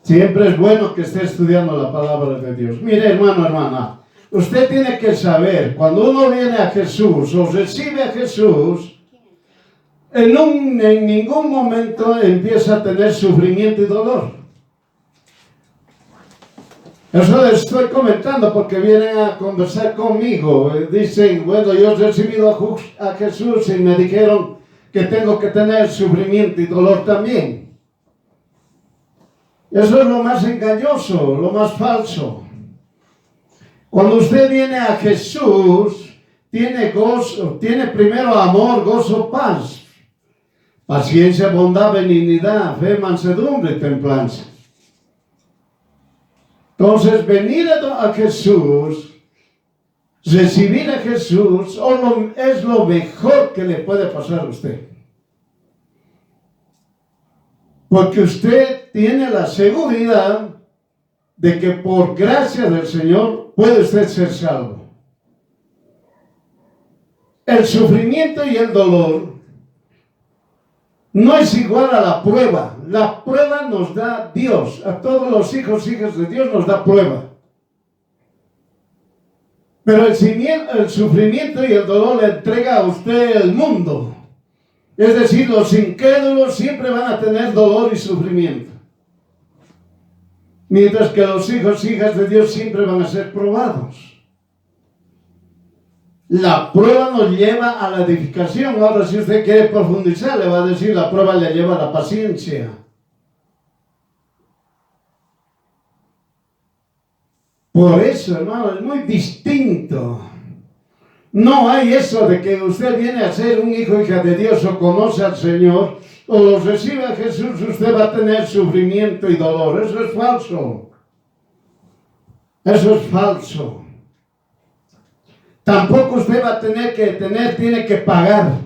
Siempre es bueno que esté estudiando la palabra de Dios. Mire, hermano, hermana, usted tiene que saber, cuando uno viene a Jesús o recibe a Jesús, en ningún momento empieza a tener sufrimiento y dolor. Eso les estoy comentando porque vienen a conversar conmigo. Dicen, bueno, yo he recibido a Jesús y me dijeron que tengo que tener sufrimiento y dolor también. Eso es lo más engañoso, lo más falso. Cuando usted viene a Jesús, tiene gozo, tiene primero amor, gozo, paz, paciencia, bondad, benignidad, fe, mansedumbre y templanza. Entonces, venir a Jesús, recibir a Jesús, es lo mejor que le puede pasar a usted. Porque usted tiene la seguridad de que por gracia del Señor puede usted ser salvo. El sufrimiento y el dolor no es igual a la prueba. La prueba nos da Dios. A todos los hijos e hijas de Dios nos da prueba. Pero el sufrimiento y el dolor le entrega a usted el mundo. Es decir, los incrédulos siempre van a tener dolor y sufrimiento. Mientras que los hijos e hijas de Dios siempre van a ser probados. La prueba nos lleva a la edificación. Ahora, si usted quiere profundizar, le va a decir, la prueba le lleva a la paciencia. Por eso, hermano, es muy distinto. No hay eso de que usted viene a ser un hijo o hija de Dios o conoce al Señor o lo recibe a Jesús, usted va a tener sufrimiento y dolor. Eso es falso. Eso es falso. Tampoco usted va a tiene que pagar.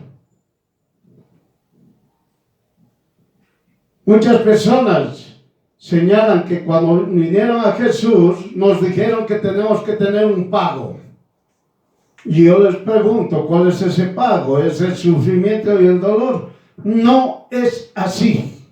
Muchas personas señalan que cuando vinieron a Jesús nos dijeron que tenemos que tener un pago. Y yo les pregunto, ¿cuál es ese pago? ¿Es el sufrimiento y el dolor? No es así.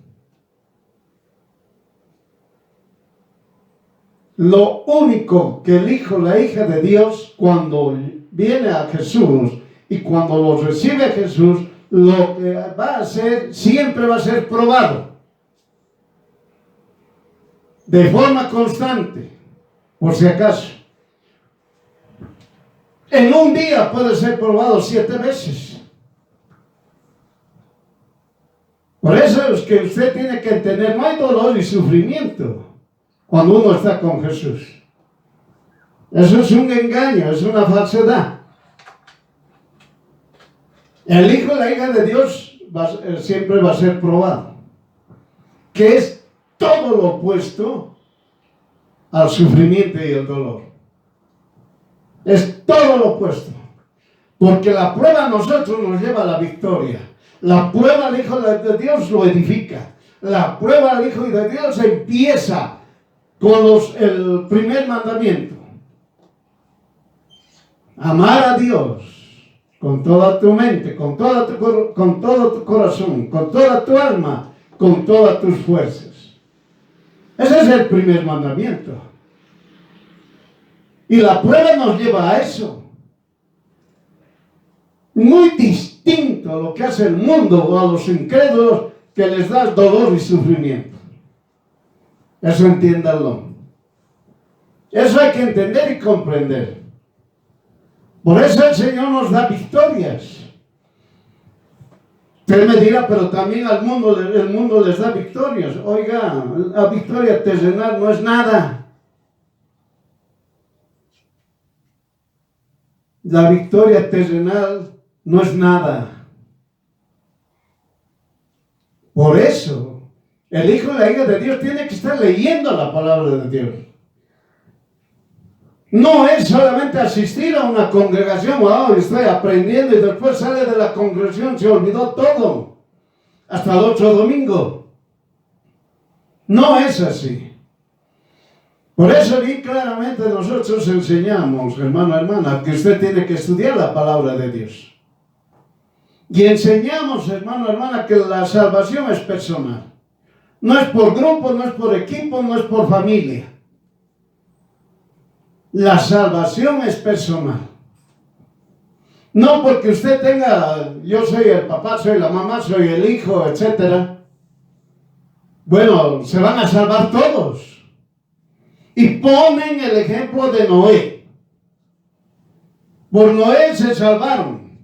Lo único que el hijo, la hija de Dios, cuando viene a Jesús y cuando lo recibe a Jesús, lo que va a hacer, siempre va a ser probado. De forma constante, por si acaso. En un día puede ser probado 7 veces. Por eso es que usted tiene que entender, no hay dolor y sufrimiento cuando uno está con Jesús. Eso es un engaño, es una falsedad. El hijo y la hija de Dios siempre va a ser probado, que es todo lo opuesto al sufrimiento y el dolor. Es todo lo opuesto. Porque la prueba a nosotros nos lleva a la victoria. La prueba al Hijo de Dios lo edifica. La prueba al Hijo de Dios empieza con el primer mandamiento. Amar a Dios con toda tu mente, con todo tu corazón, con toda tu alma, con todas tus fuerzas. Ese es el primer mandamiento. Y la prueba nos lleva a eso. Muy distinto a lo que hace el mundo o a los incrédulos, que les da dolor y sufrimiento. Eso entiéndanlo. Eso hay que entender y comprender. Por eso el Señor nos da victorias. Usted me dirá, pero también el mundo les da victorias. Oiga, la victoria terrenal no es nada. La victoria terrenal no es nada. Por eso, el hijo y la hija de Dios tiene que estar leyendo la palabra de Dios. No es solamente asistir a una congregación, estoy aprendiendo y después sale de la congregación, se olvidó todo, hasta el otro domingo. No es así. Por eso bien claramente nosotros enseñamos, hermano, hermana, que usted tiene que estudiar la palabra de Dios. Y enseñamos, hermano, hermana, que la salvación es personal. No es por grupo, no es por equipo, no es por familia. La salvación es personal. No porque usted tenga, yo soy el papá, soy la mamá, soy el hijo, etc. Bueno, se van a salvar todos. Y ponen el ejemplo de Noé. Por Noé se salvaron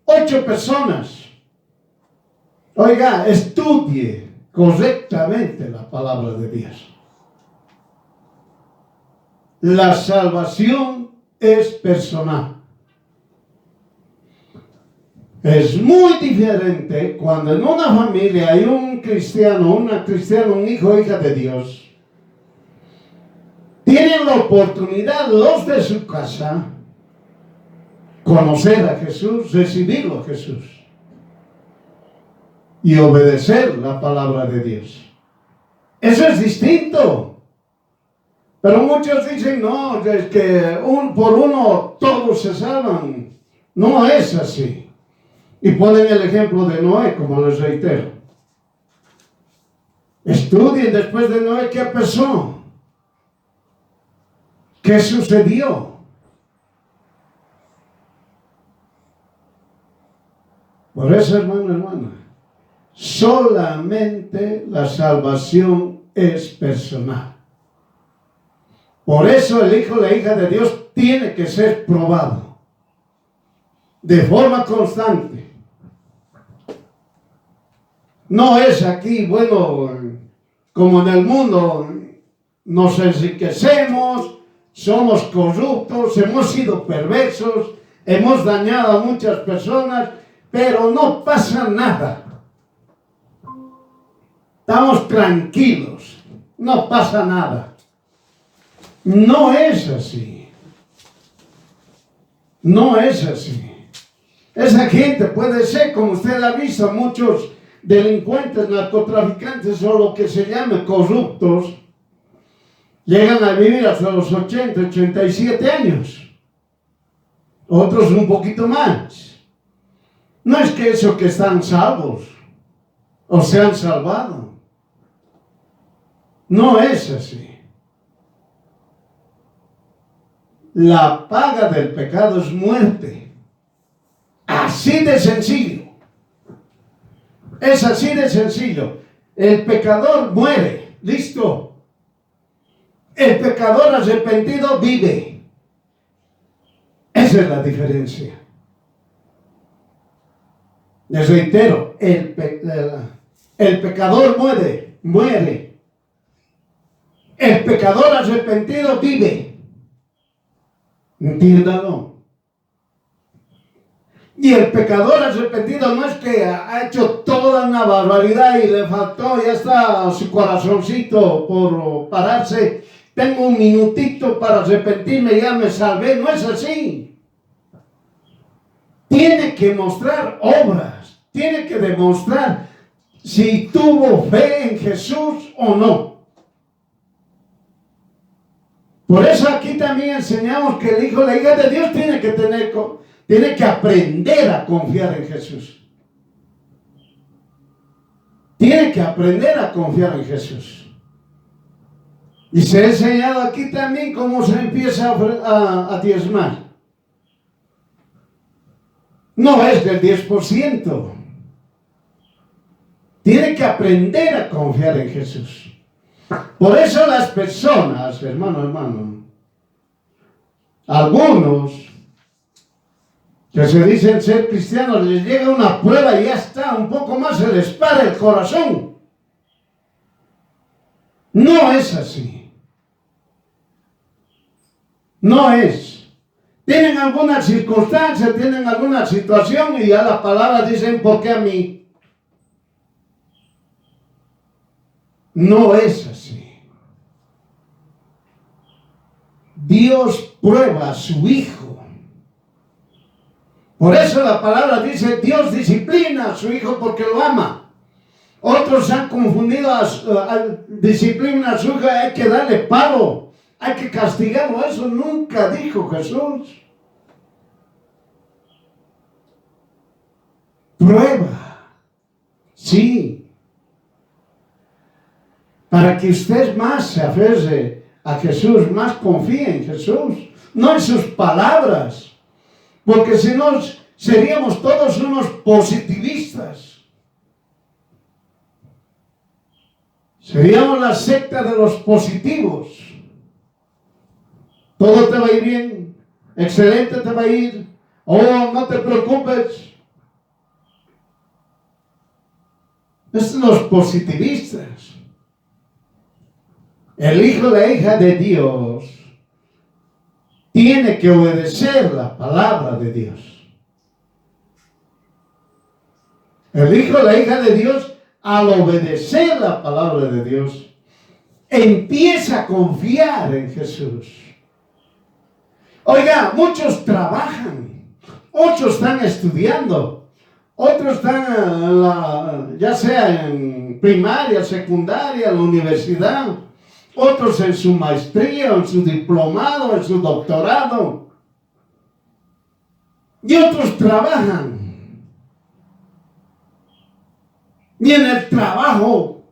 8 personas. Oiga, estudie correctamente la palabra de Dios. La salvación es personal. Es muy diferente cuando en una familia hay un cristiano, una cristiana, un hijo o hija de Dios. Tienen la oportunidad los de su casa conocer a Jesús, recibirlo a Jesús y obedecer la palabra de Dios. Eso es distinto. Pero muchos dicen, no, es que por uno todos se salvan. No es así. Y ponen el ejemplo de Noé, como les reitero. Estudien después de Noé qué pasó. ¿Qué sucedió? Por eso, hermana, solamente la salvación es personal. Por eso el hijo o la hija de Dios tiene que ser probado de forma constante. No es aquí, bueno, como en el mundo, nos enriquecemos, somos corruptos, hemos sido perversos, hemos dañado a muchas personas, pero no pasa nada. Estamos tranquilos, no pasa nada. No es así. No es así. Esa gente puede ser, como usted ha visto, muchos delincuentes, narcotraficantes o lo que se llame corruptos, llegan a vivir hasta los 80, 87 años. Otros un poquito más. No es que eso que están salvos o se han salvado. No es así. La paga del pecado es muerte. Así de sencillo. Es así de sencillo. El pecador muere. Listo. El pecador arrepentido vive. Esa es la diferencia. Les reitero, el pecador muere. El pecador arrepentido vive. Entiéndalo. Y el pecador arrepentido no es que ha hecho toda una barbaridad y le faltó, ya está su corazoncito por pararse. Tengo un minutito para arrepentirme, ya me salvé. No es así. Tiene que mostrar obras. Tiene que demostrar si tuvo fe en Jesús o no. Por eso aquí también enseñamos que el hijo, la hija de Dios tiene que aprender a confiar en Jesús. Tiene que aprender a confiar en Jesús. Y se ha enseñado aquí también cómo se empieza a diezmar. No es del 10%. Tiene que aprender a confiar en Jesús. Por eso las personas, hermano, algunos que se dicen ser cristianos, les llega una prueba y ya está, un poco más se les para el corazón. No es así. No es. Tienen alguna circunstancia, tienen alguna situación y ya la palabra dicen, ¿por qué a mí? No es así. Dios prueba a su Hijo. Por eso la palabra dice, Dios disciplina a su Hijo porque lo ama. Otros han confundido disciplina a su Hijo, hay que darle palo, hay que castigarlo. Eso nunca dijo Jesús. Prueba, sí. para que usted más se aferre a Jesús, más confíe en Jesús, no en sus palabras, porque si no seríamos todos unos positivistas. Seríamos la secta de los positivos. Todo te va a ir bien, excelente te va a ir, oh, no te preocupes. Estos son los positivistas. El hijo o la hija de Dios tiene que obedecer la palabra de Dios. El hijo o la hija de Dios, al obedecer la palabra de Dios, empieza a confiar en Jesús. Oiga, muchos trabajan, otros están estudiando, otros están ya sea en primaria, secundaria, en la universidad, otros en su maestría, en su diplomado, en su doctorado, y otros trabajan. Y en el trabajo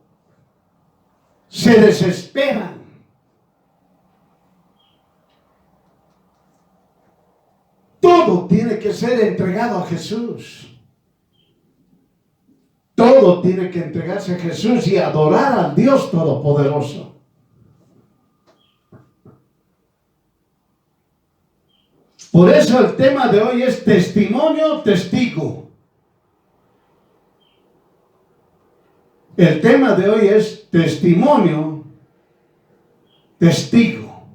se desesperan. Todo tiene que ser entregado a Jesús. Todo tiene que entregarse a Jesús y adorar al Dios Todopoderoso. Por eso el tema de hoy es testimonio, testigo. El tema de hoy es testimonio, testigo.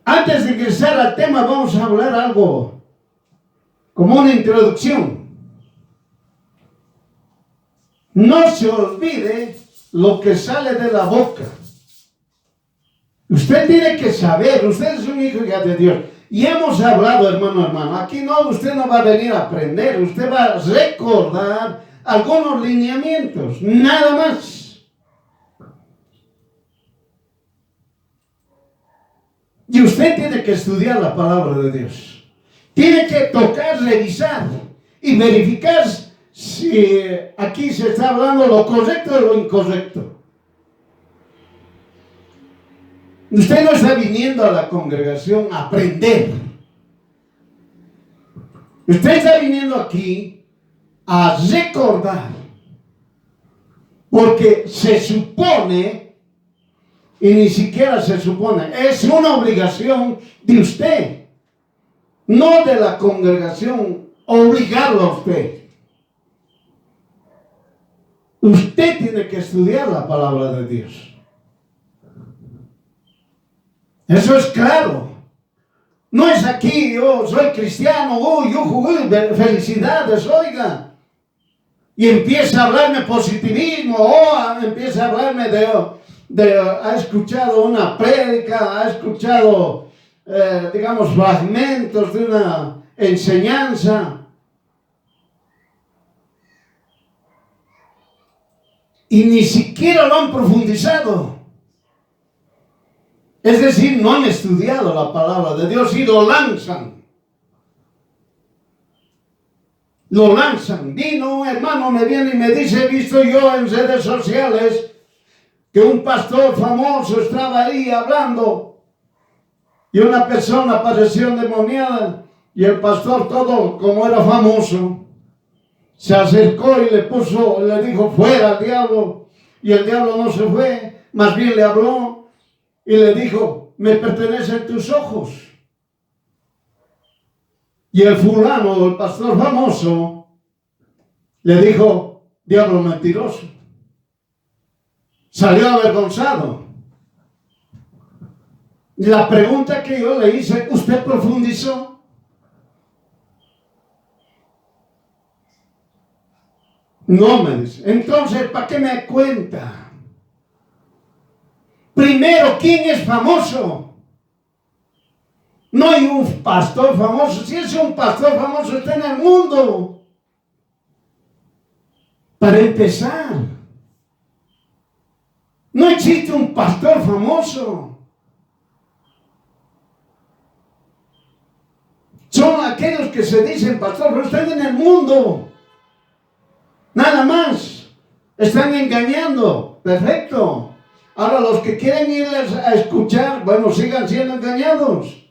Antes de ingresar al tema, vamos a hablar algo como una introducción. No se olvide lo que sale de la boca. Usted tiene que saber, usted es un hijo y hija de Dios. Y hemos hablado, hermano, aquí no, usted no va a venir a aprender, usted va a recordar algunos lineamientos, nada más. Y usted tiene que estudiar la palabra de Dios. Tiene que tocar, revisar y verificar si aquí se está hablando lo correcto o lo incorrecto. Usted no está viniendo a la congregación a aprender. Usted está viniendo aquí a recordar. Porque se supone, y ni siquiera se supone, es una obligación de usted, no de la congregación, obligarlo a usted. Usted tiene que estudiar la palabra de Dios. Eso es claro. No es aquí, yo soy cristiano, felicidades, oiga. Y empieza a hablarme positivismo, empieza a hablarme ha escuchado una prédica, ha escuchado, digamos, fragmentos de una enseñanza. Y ni siquiera lo han profundizado. Es decir, no han estudiado la palabra de Dios y lo lanzan. Lo lanzan. Vino un hermano, me viene y me dice, he visto yo en redes sociales que un pastor famoso estaba ahí hablando y una persona apareció endemoniada y el pastor, todo como era famoso, se acercó y le dijo, fuera diablo, y el diablo no se fue, más bien le habló y le dijo, me pertenecen tus ojos. Y el fulano, el pastor famoso, le dijo, diablo mentiroso. Salió avergonzado. La pregunta que yo le hice, ¿usted profundizó? No, me dice. Entonces, ¿para qué me cuenta? Primero, ¿quién es famoso? No hay un pastor famoso. Si es un pastor famoso, está en el mundo. Para empezar, no existe un pastor famoso. Son aquellos que se dicen pastor, pero están en el mundo. Nada más. Están engañando. Perfecto. Ahora los que quieren ir a escuchar, bueno, sigan siendo engañados.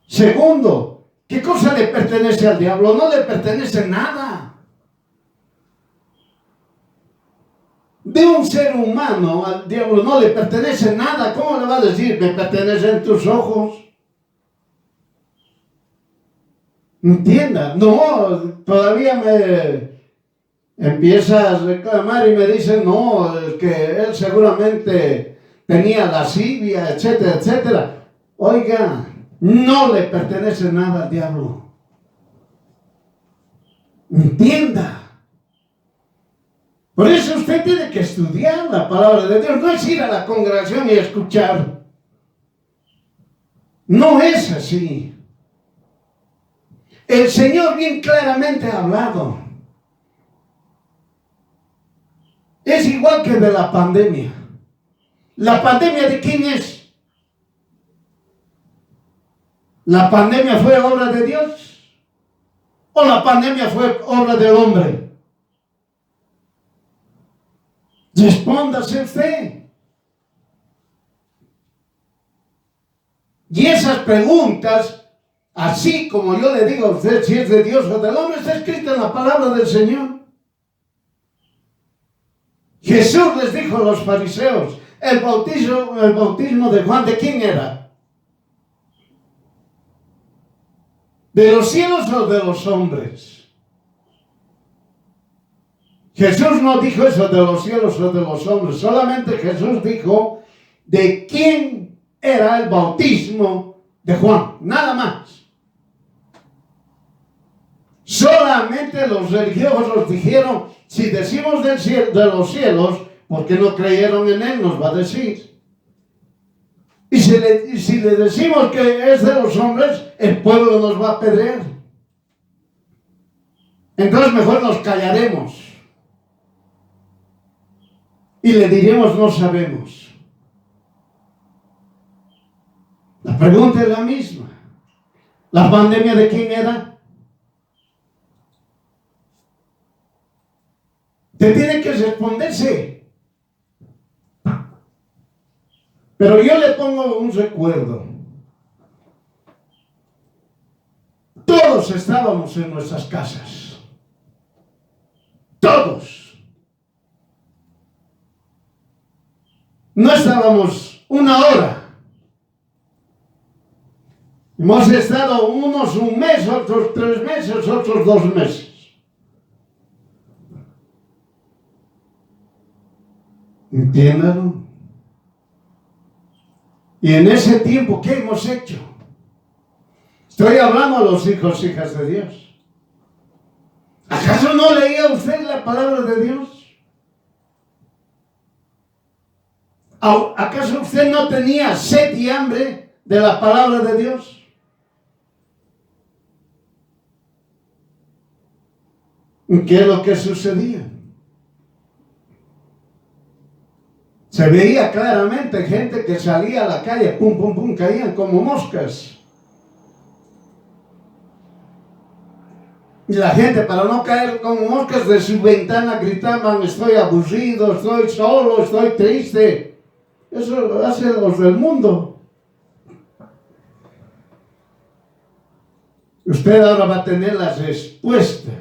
Segundo, ¿qué cosa le pertenece al diablo? No le pertenece nada. De un ser humano al diablo no le pertenece nada. ¿Cómo le va a decir? Me pertenecen tus ojos. Entienda, no, todavía me empieza a reclamar y me dice, no, es que él seguramente tenía lascivia, etcétera, etcétera. Oiga, no le pertenece nada al diablo. Entienda. Por eso usted tiene que estudiar la palabra de Dios, no es ir a la congregación y escuchar. No es así. El Señor bien claramente ha hablado. Es igual que de la pandemia. ¿La pandemia de quién es? ¿La pandemia fue obra de Dios? ¿O la pandemia fue obra del hombre? Respóndase usted. Y esas preguntas, así como yo le digo a usted si es de Dios o del hombre, está escrito en la palabra del Señor. Jesús les dijo a los fariseos, el bautismo de Juan, ¿de quién era? ¿De los cielos o de los hombres? Jesús no dijo eso de los cielos o de los hombres, solamente Jesús dijo de quién era el bautismo de Juan, nada más. Solamente los religiosos dijeron, si decimos de los cielos, ¿por qué no creyeron en él? Nos va a decir. Y si le decimos que es de los hombres, el pueblo nos va a apedrear. Entonces mejor nos callaremos. Y le diremos, no sabemos. La pregunta es la misma. ¿La pandemia de quién era? Te tiene que responderse. Pero yo le pongo un recuerdo. Todos estábamos en nuestras casas. Todos. No estábamos una hora. Hemos estado unos un mes, otros 3 meses, otros 2 meses. ¿Entiendan? Y en ese tiempo, ¿qué hemos hecho? Estoy hablando a los hijos, hijas de Dios. ¿Acaso no leía usted la palabra de Dios? ¿Acaso usted no tenía sed y hambre de la palabra de Dios? ¿Qué es lo que sucedía? Se veía claramente gente que salía a la calle, pum, pum, pum, caían como moscas. Y la gente, para no caer como moscas, de su ventana gritaban, estoy aburrido, estoy solo, estoy triste. Eso lo hacen los del mundo. Usted ahora va a tener la respuesta.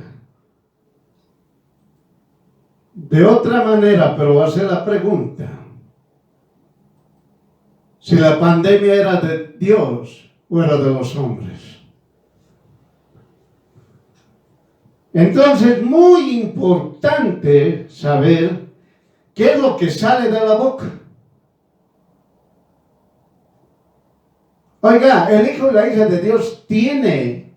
De otra manera, pero va a ser la pregunta. Si la pandemia era de Dios o era de los hombres. Entonces, muy importante saber qué es lo que sale de la boca. Oiga, el hijo y la hija de Dios tiene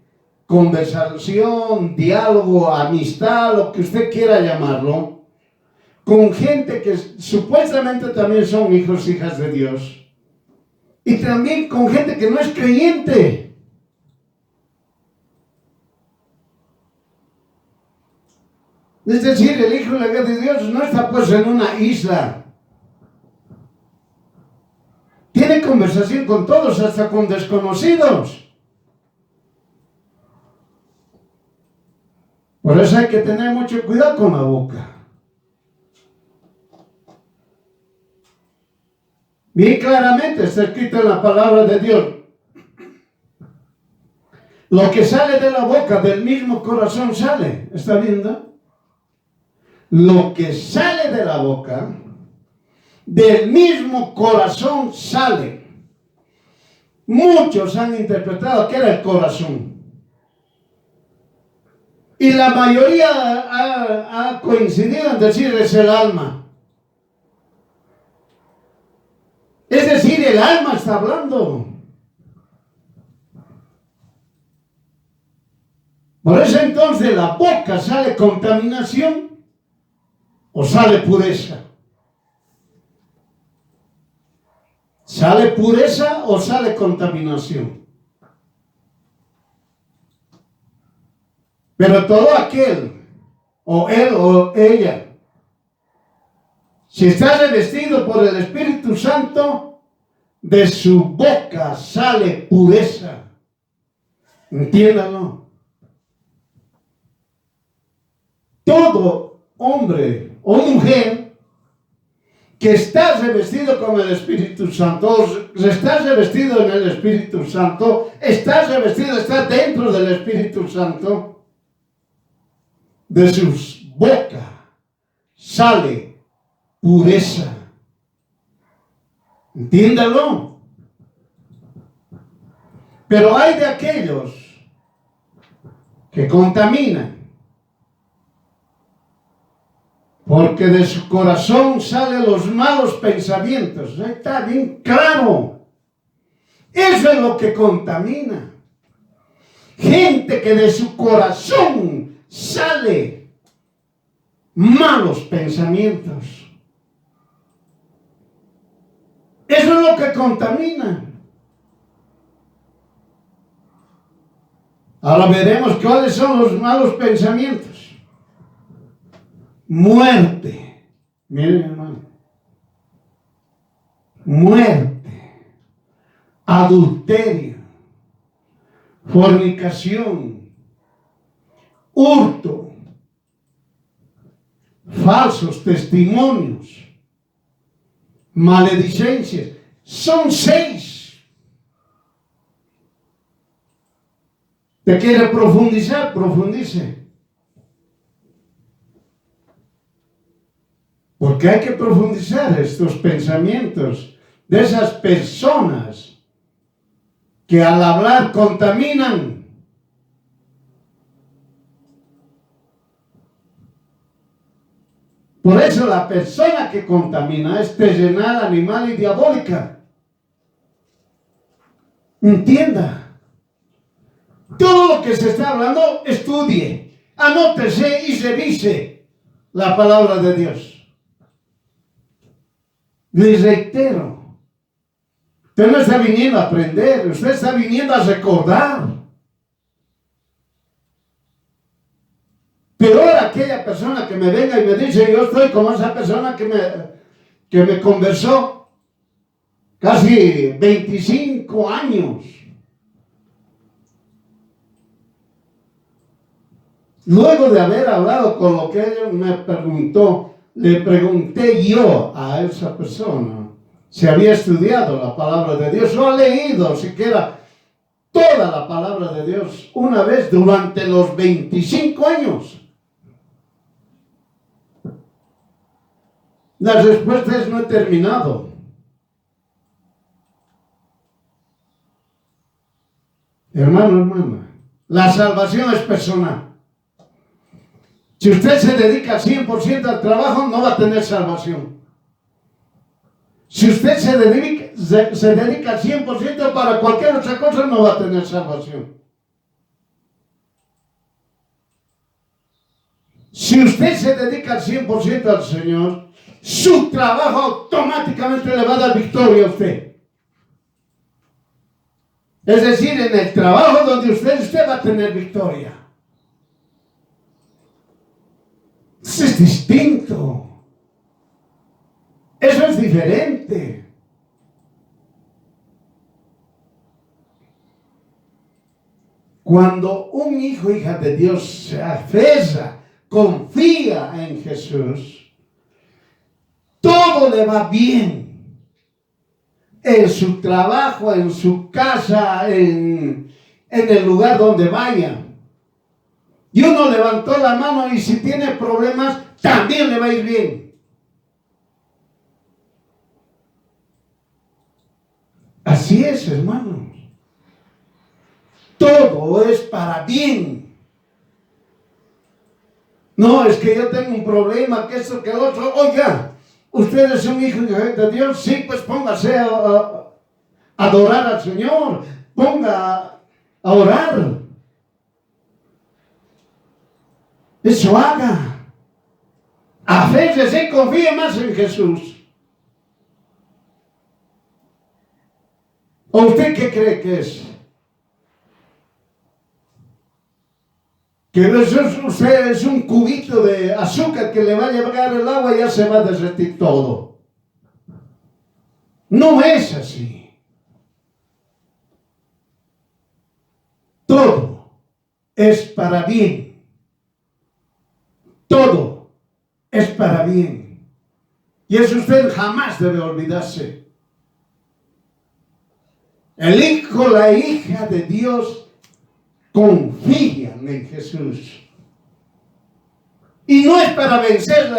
conversación, diálogo, amistad, lo que usted quiera llamarlo, con gente que supuestamente también son hijos e hijas de Dios. Y también con gente que no es creyente. Es decir, el hijo y la hija de Dios no está pues en una isla. Tiene conversación con todos, hasta con desconocidos. Por eso hay que tener mucho cuidado con la boca. Bien claramente está escrito en la palabra de Dios. Lo que sale de la boca, del mismo corazón sale. ¿Está viendo? Lo que sale de la boca, del mismo corazón sale. Muchos han interpretado que era el corazón. Y la mayoría ha coincidido en decir es el alma. Es decir, el alma está hablando. Por eso entonces de la boca sale contaminación o sale pureza. ¿Sale pureza o sale contaminación? Pero todo aquel, o él o ella, si está revestido por el Espíritu Santo, de su boca sale pureza. Entiéndanlo. Todo hombre o mujer que está revestido con el Espíritu Santo, está revestido en el Espíritu Santo, está revestido, está dentro del Espíritu Santo, de sus bocas sale pureza. Entiéndalo. Pero hay de aquellos que contaminan, porque de su corazón salen los malos pensamientos. Está bien claro. Eso es lo que contamina. Gente que de su corazón sale malos pensamientos. Eso es lo que contamina. Ahora veremos cuáles son los malos pensamientos. Muerte. Miren, hermano. Muerte. Adulterio. Fornicación. Hurto. Falsos testimonios. Maledicencias. Son 6. ¿Te quiere profundizar? Profundice. Porque hay que profundizar estos pensamientos de esas personas que al hablar contaminan. Por eso la persona que contamina es terrenal, animal y diabólica. Entienda. Todo lo que se está hablando, estudie, anótese y revise la palabra de Dios. Les reitero, usted no está viniendo a aprender, usted está viniendo a recordar. Peor aquella persona que me venga y me dice, yo estoy como esa persona que me conversó casi 25 años. Luego de haber hablado con lo que ella me preguntó, le pregunté yo a esa persona si había estudiado la palabra de Dios o ha leído siquiera toda la palabra de Dios una vez durante los 25 años. La respuesta es: no he terminado. Hermano, hermana, la salvación es personal. Si usted se dedica 100% al trabajo, no va a tener salvación. Si usted se dedica 100% para cualquier otra cosa, no va a tener salvación. Si usted se dedica al 100% al Señor, su trabajo automáticamente le va a dar victoria a usted. Es decir, en el trabajo donde usted va a tener victoria. Eso es distinto. Eso es diferente. Cuando un hijo o hija de Dios se aferra, confía en Jesús, todo le va bien. En su trabajo, en su casa, en el lugar donde vaya. Y uno levantó la mano y si tiene problemas, también le va a ir bien. Así es, hermanos. Todo es para bien. No, es que yo tengo un problema, que esto, que el otro. Oiga, usted es un hijo de Dios, sí, pues póngase a adorar al Señor, ponga a orar. Eso haga. Aférrese, confíe más en Jesús. ¿O usted qué cree que es? Que usted es un cubito de azúcar que le va a llegar el agua y ya se va a derretir todo. No es así. Todo es para bien. Todo es para bien. Y eso usted jamás debe olvidarse. El hijo, la hija de Dios confían en Jesús. Y no es para vencer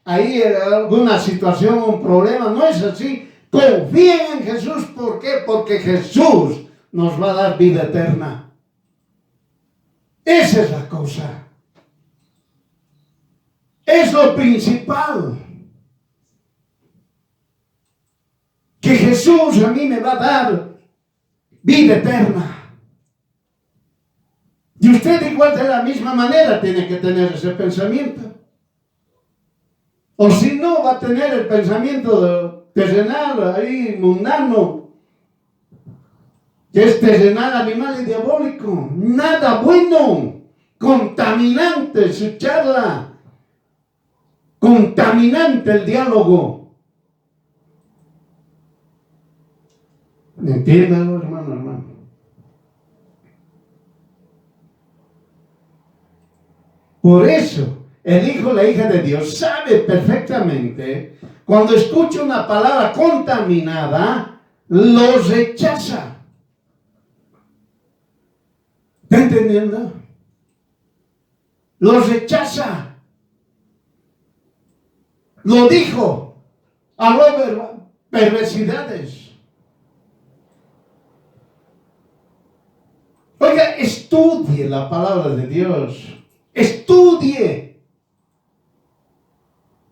ahí alguna situación o un problema, no es así. Confíen en Jesús, ¿por qué? Porque Jesús nos va a dar vida eterna. Esa es la cosa. Es lo principal. Que Jesús a mí me va a dar vida eterna. Y usted igual de la misma manera tiene que tener ese pensamiento. O si no, va a tener el pensamiento terrenal, ahí mundano, que es terrenal, animal y diabólico. Nada bueno, contaminante su charla, contaminante el diálogo. Entiéndalo, hermano. Por eso, el hijo o la hija de Dios sabe perfectamente, cuando escucha una palabra contaminada, lo rechaza. ¿Está entendiendo? Lo rechaza. Lo dijo. Habló perversidades. Oiga, estudie la palabra de Dios. Estudie.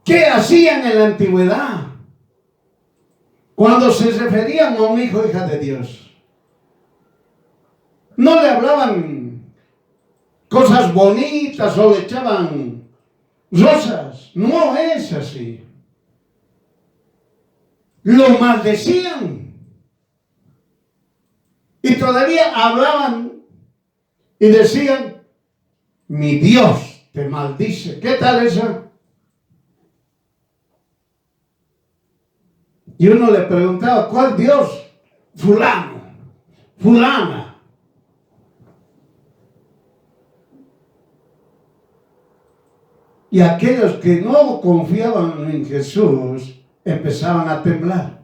¿Qué hacían en la antigüedad? Cuando se referían a un hijo o hija de Dios. No le hablaban cosas bonitas o le echaban rosas. No es así. Lo maldecían. Y todavía hablaban y decían: mi Dios te maldice. ¿Qué tal eso? Y uno le preguntaba: ¿cuál Dios? Fulano, fulana. Y aquellos que no confiaban en Jesús empezaban a temblar.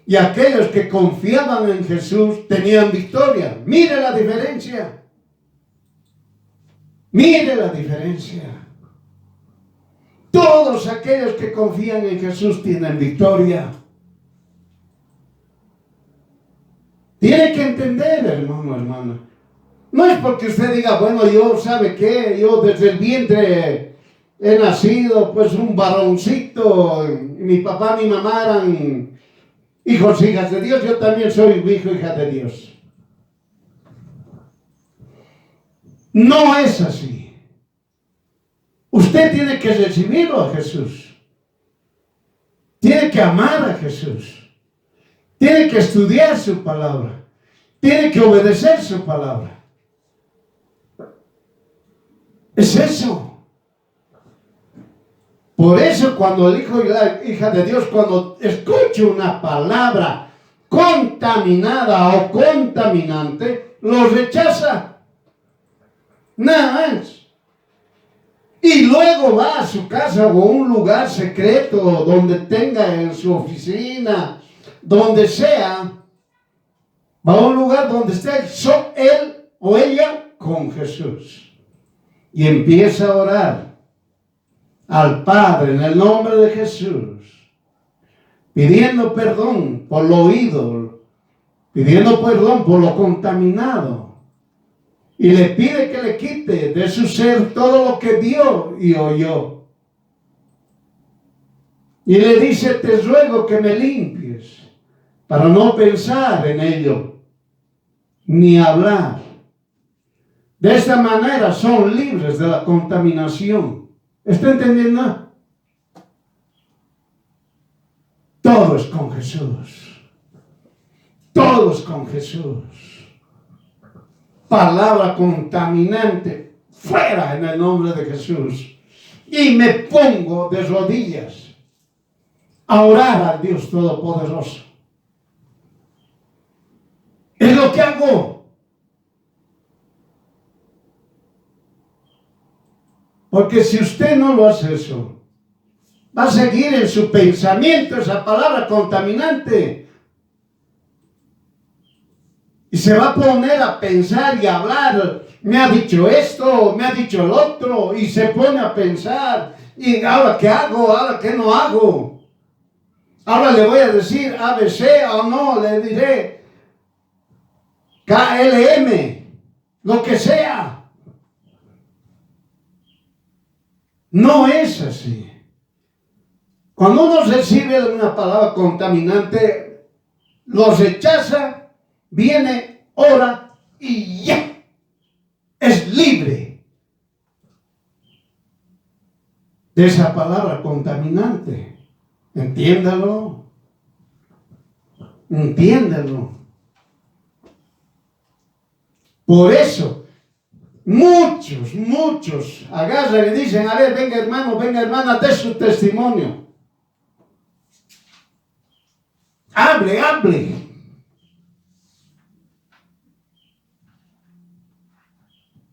Y aquellos que confiaban en Jesús tenían victoria. Mire la diferencia. Mire la diferencia. Todos aquellos que confían en Jesús tienen victoria. Tiene que entender, hermana. No es porque usted diga: bueno, yo, ¿sabe qué? Yo desde el vientre he nacido, pues, un varoncito. Mi papá, mi mamá eran hijos e hijas de Dios. Yo también soy hijo e hija de Dios. No es así. Usted tiene que recibirlo a Jesús. Tiene que amar a Jesús. Tiene que estudiar su palabra. Tiene que obedecer su palabra. Es eso. Por eso cuando el hijo y la hija de Dios, cuando escucha una palabra contaminada o contaminante, lo rechaza. Nada más. Y luego va a su casa o a un lugar secreto donde tenga en su oficina, donde sea. Va a un lugar donde esté él o ella con Jesús. Y empieza a orar al Padre en el nombre de Jesús, pidiendo perdón por lo oído, pidiendo perdón por lo contaminado. Y le pide que le quite de su ser todo lo que vio y oyó. Y le dice, te ruego que me limpies para no pensar en ello, ni hablar. De esta manera son libres de la contaminación. ¿Está entendiendo? Todo es con Jesús. Todo es con Jesús. Palabra contaminante, fuera en el nombre de Jesús. Y me pongo de rodillas a orar al Dios Todopoderoso. Es lo que hago. Porque si usted no lo hace eso, va a seguir en su pensamiento esa palabra contaminante. Y se va a poner a pensar y a hablar. Me ha dicho esto, me ha dicho el otro. Y se pone a pensar. ¿Y ahora qué hago? ¿Ahora qué no hago? Ahora le voy a decir ABC o no, le diré KLM, lo que sea. No es así. Cuando uno recibe una palabra contaminante, lo rechaza, viene, ora y ya. Es libre de esa palabra contaminante. Entiéndalo. Entiéndalo. Por eso, muchos agarran y dicen, a ver, venga hermano, venga hermana, dé su testimonio. Hable.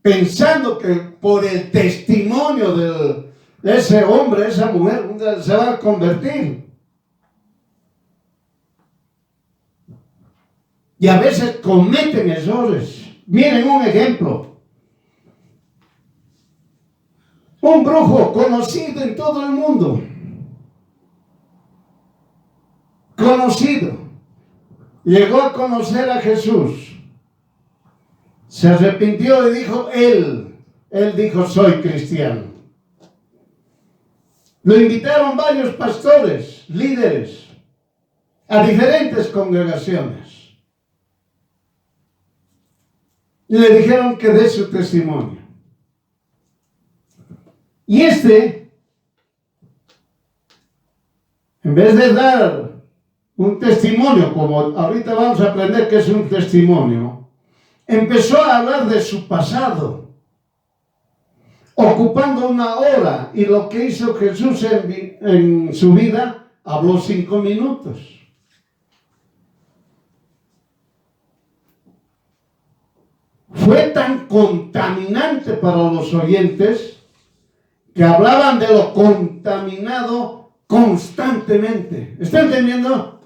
Pensando que por el testimonio de ese hombre, esa mujer, se va a convertir. Y a veces cometen errores. Miren un ejemplo. Un brujo conocido en todo el mundo. Conocido. Llegó a conocer a Jesús. Se arrepintió y dijo, él dijo, soy cristiano. Lo invitaron varios pastores, líderes, a diferentes congregaciones. Y le dijeron que dé su testimonio. Y en vez de dar un testimonio, como ahorita vamos a aprender qué es un testimonio, empezó a hablar de su pasado, ocupando una hora, y lo que hizo Jesús en su vida, habló 5 minutos. Fue tan contaminante para los oyentes que hablaban de lo contaminado constantemente. ¿Está entendiendo?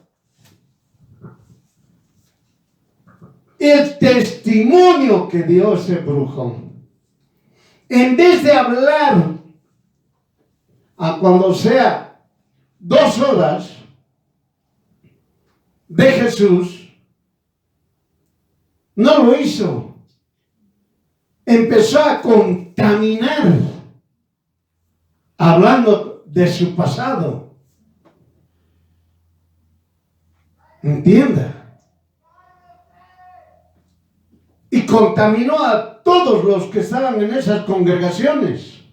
El testimonio que dio ese brujo, en vez de hablar a cuando sea 2 horas de Jesús, no lo hizo. Empezó a contaminar, hablando de su pasado. Entienda. Y contaminó a todos los que estaban en esas congregaciones,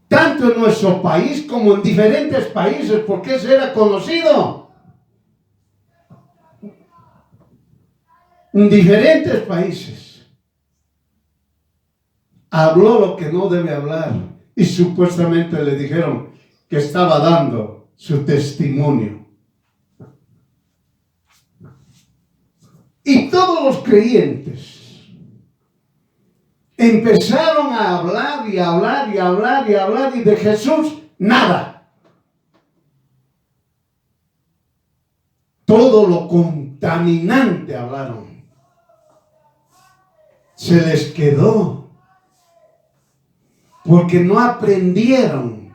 tanto en nuestro país como en diferentes países, porque ese era conocido. En diferentes países. Habló lo que no debe hablar y supuestamente le dijeron que estaba dando su testimonio. Y todos los creyentes empezaron a hablar y hablar y hablar y hablar, y de Jesús nada. Todo lo contaminante hablaron. Se les quedó porque no aprendieron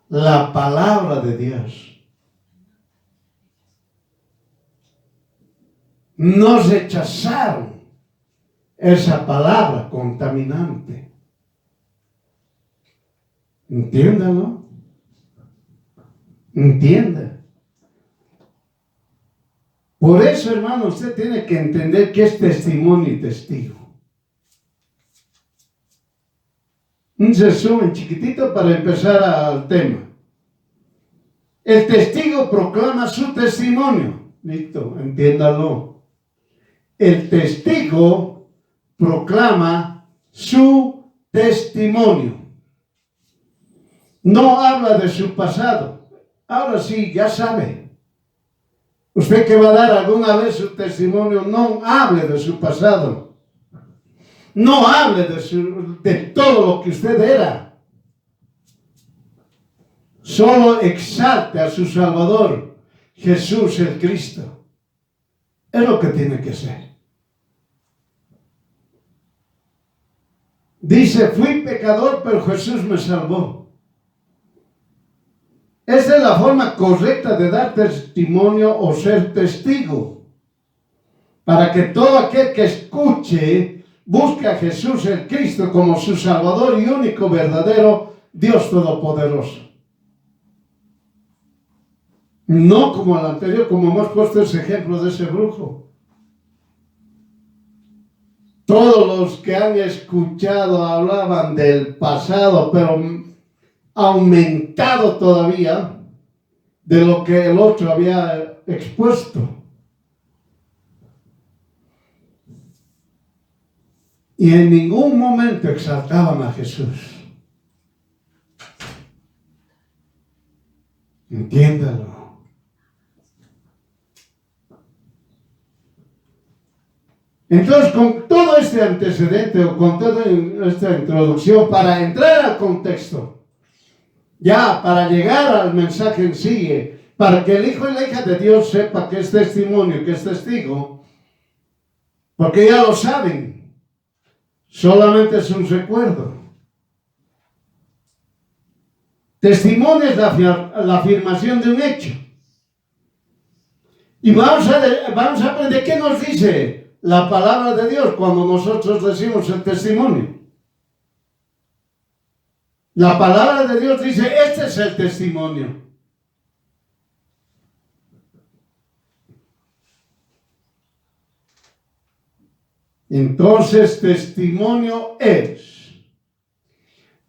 la palabra de Dios. No rechazaron esa palabra contaminante. Entiéndalo. Entienda. Por eso, hermano, usted tiene que entender qué es testimonio y testigo. Un resumen chiquitito para empezar al tema. El testigo proclama su testimonio. Listo, entiéndalo. El testigo proclama su testimonio. No habla de su pasado. Ahora sí, ya sabe. Usted que va a dar alguna vez su testimonio, no hable de su pasado. No hable de todo lo que usted era. Solo exalte a su Salvador, Jesús el Cristo. Es lo que tiene que ser. Dice, fui pecador, pero Jesús me salvó. Esa es la forma correcta de dar testimonio o ser testigo. Para que todo aquel que escuche busque a Jesús el Cristo como su Salvador y único verdadero Dios Todopoderoso. No como el anterior, como hemos puesto ese ejemplo de ese brujo. Todos los que han escuchado hablaban del pasado, pero aumentado todavía de lo que el otro había expuesto. Y en ningún momento exaltaban a Jesús. Entiéndalo. Entonces, con todo este antecedente o con toda esta introducción, para entrar al contexto, ya para llegar al mensaje en sí, para que el hijo y la hija de Dios sepa que es testimonio, que es testigo, porque ya lo saben. Solamente es un recuerdo. Testimonio es la afirmación de un hecho. Y vamos a aprender qué nos dice la palabra de Dios cuando nosotros decimos el testimonio. La palabra de Dios dice, este es el testimonio. Entonces, testimonio es,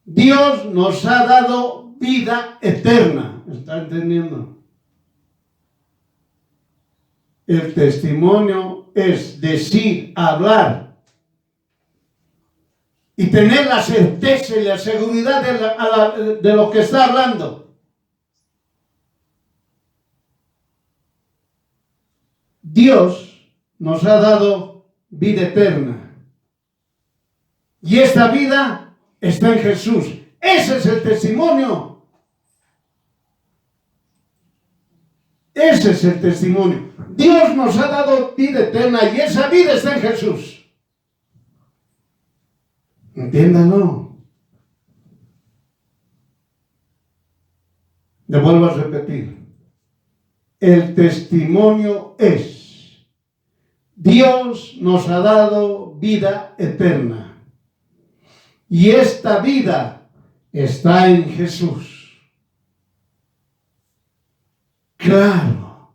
Dios nos ha dado vida eterna. ¿Está entendiendo? El testimonio es decir, hablar y tener la certeza y la seguridad de lo que está hablando. Dios nos ha dado vida eterna. Y esta vida está en Jesús. Ese es el testimonio. Ese es el testimonio. Dios nos ha dado vida eterna y esa vida está en Jesús. Entiéndanlo. Le vuelvo a repetir. El testimonio es, Dios nos ha dado vida eterna. Y esta vida está en Jesús. Claro.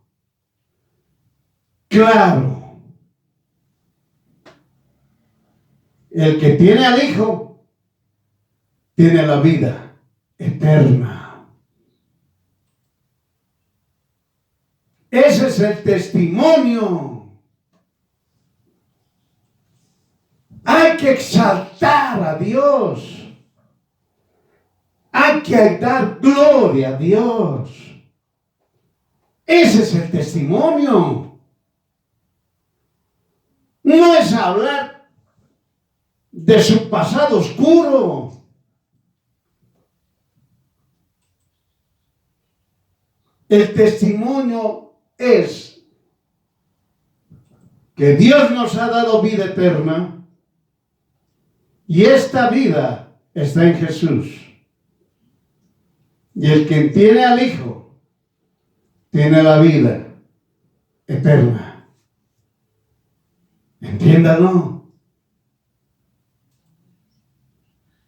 Claro. El que tiene al Hijo, tiene la vida eterna. Ese es el testimonio. Hay que exaltar a Dios. Hay que dar gloria a Dios. Ese es el testimonio. No es hablar de su pasado oscuro. El testimonio es que Dios nos ha dado vida eterna y esta vida está en Jesús. Y el que tiene al Hijo tiene la vida eterna. Entiéndalo.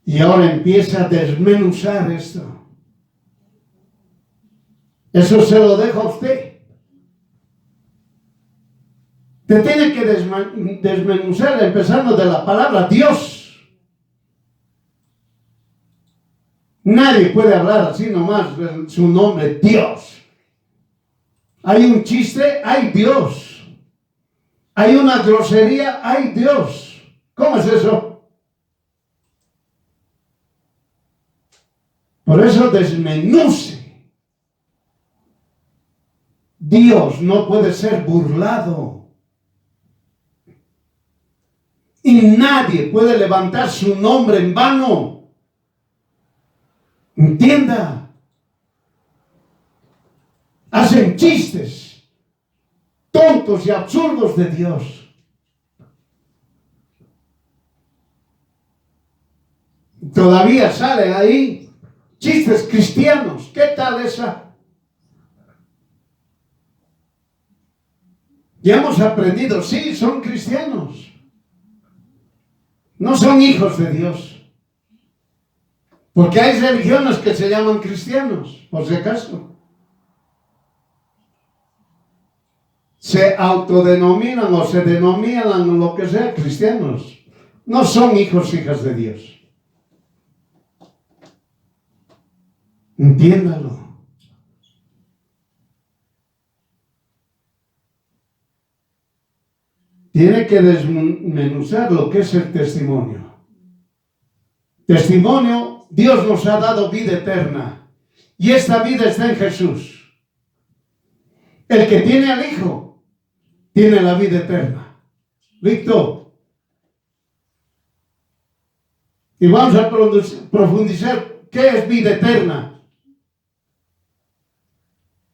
Y ahora empieza a desmenuzar esto. Eso se lo dejo a usted. Te tiene que desmenuzar empezando de la palabra Dios. Nadie puede hablar así nomás de su nombre, Dios. Hay un chiste, hay Dios. Hay una grosería, hay Dios. ¿Cómo es eso? Por eso desmenuce. Dios no puede ser burlado. Y nadie puede levantar su nombre en vano. Entienda. Hacen chistes tontos y absurdos de Dios. Todavía salen ahí chistes cristianos. ¿Qué tal esa? Ya hemos aprendido, sí, son cristianos. No son hijos de Dios. Porque hay religiones que se llaman cristianos, por si acaso. Se autodenominan o se denominan lo que sea cristianos. No son hijos, hijas de Dios. Entiéndalo. Tiene que desmenuzar lo que es el testimonio. Testimonio, Dios nos ha dado vida eterna. Y esta vida está en Jesús. El que tiene al Hijo, tiene la vida eterna. ¿Listo? Y vamos a profundizar qué es vida eterna.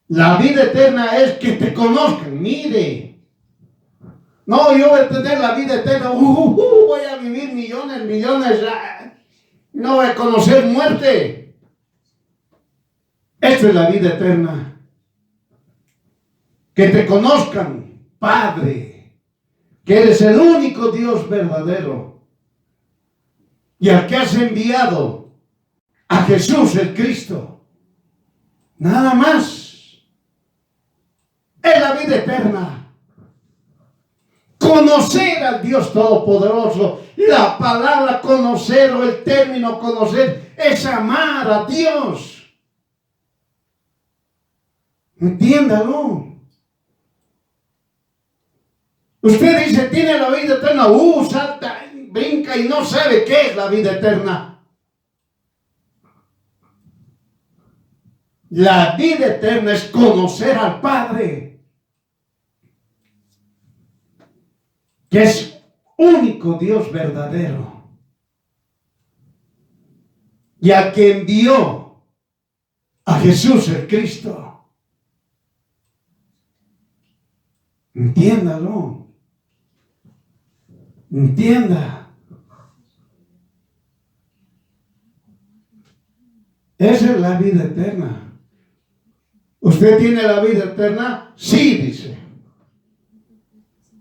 La vida eterna es que te conozcan. Mire. No, yo voy a tener la vida eterna. Voy a vivir millones. No voy a conocer muerte. Esta es la vida eterna. Que te conozcan, Padre, que eres el único Dios verdadero y al que has enviado a Jesús el Cristo. Nada más. Es la vida eterna. Conocer al Dios Todopoderoso. La palabra conocer o el término conocer es amar a Dios. Entiéndalo. Usted dice, tiene la vida eterna. Salta, brinca y no sabe qué es la vida eterna. La vida eterna es conocer al Padre, que es único Dios verdadero y al que envió a Jesús el Cristo. Entiéndalo. Entienda. Esa es la vida eterna. ¿Usted tiene la vida eterna? Sí, dice.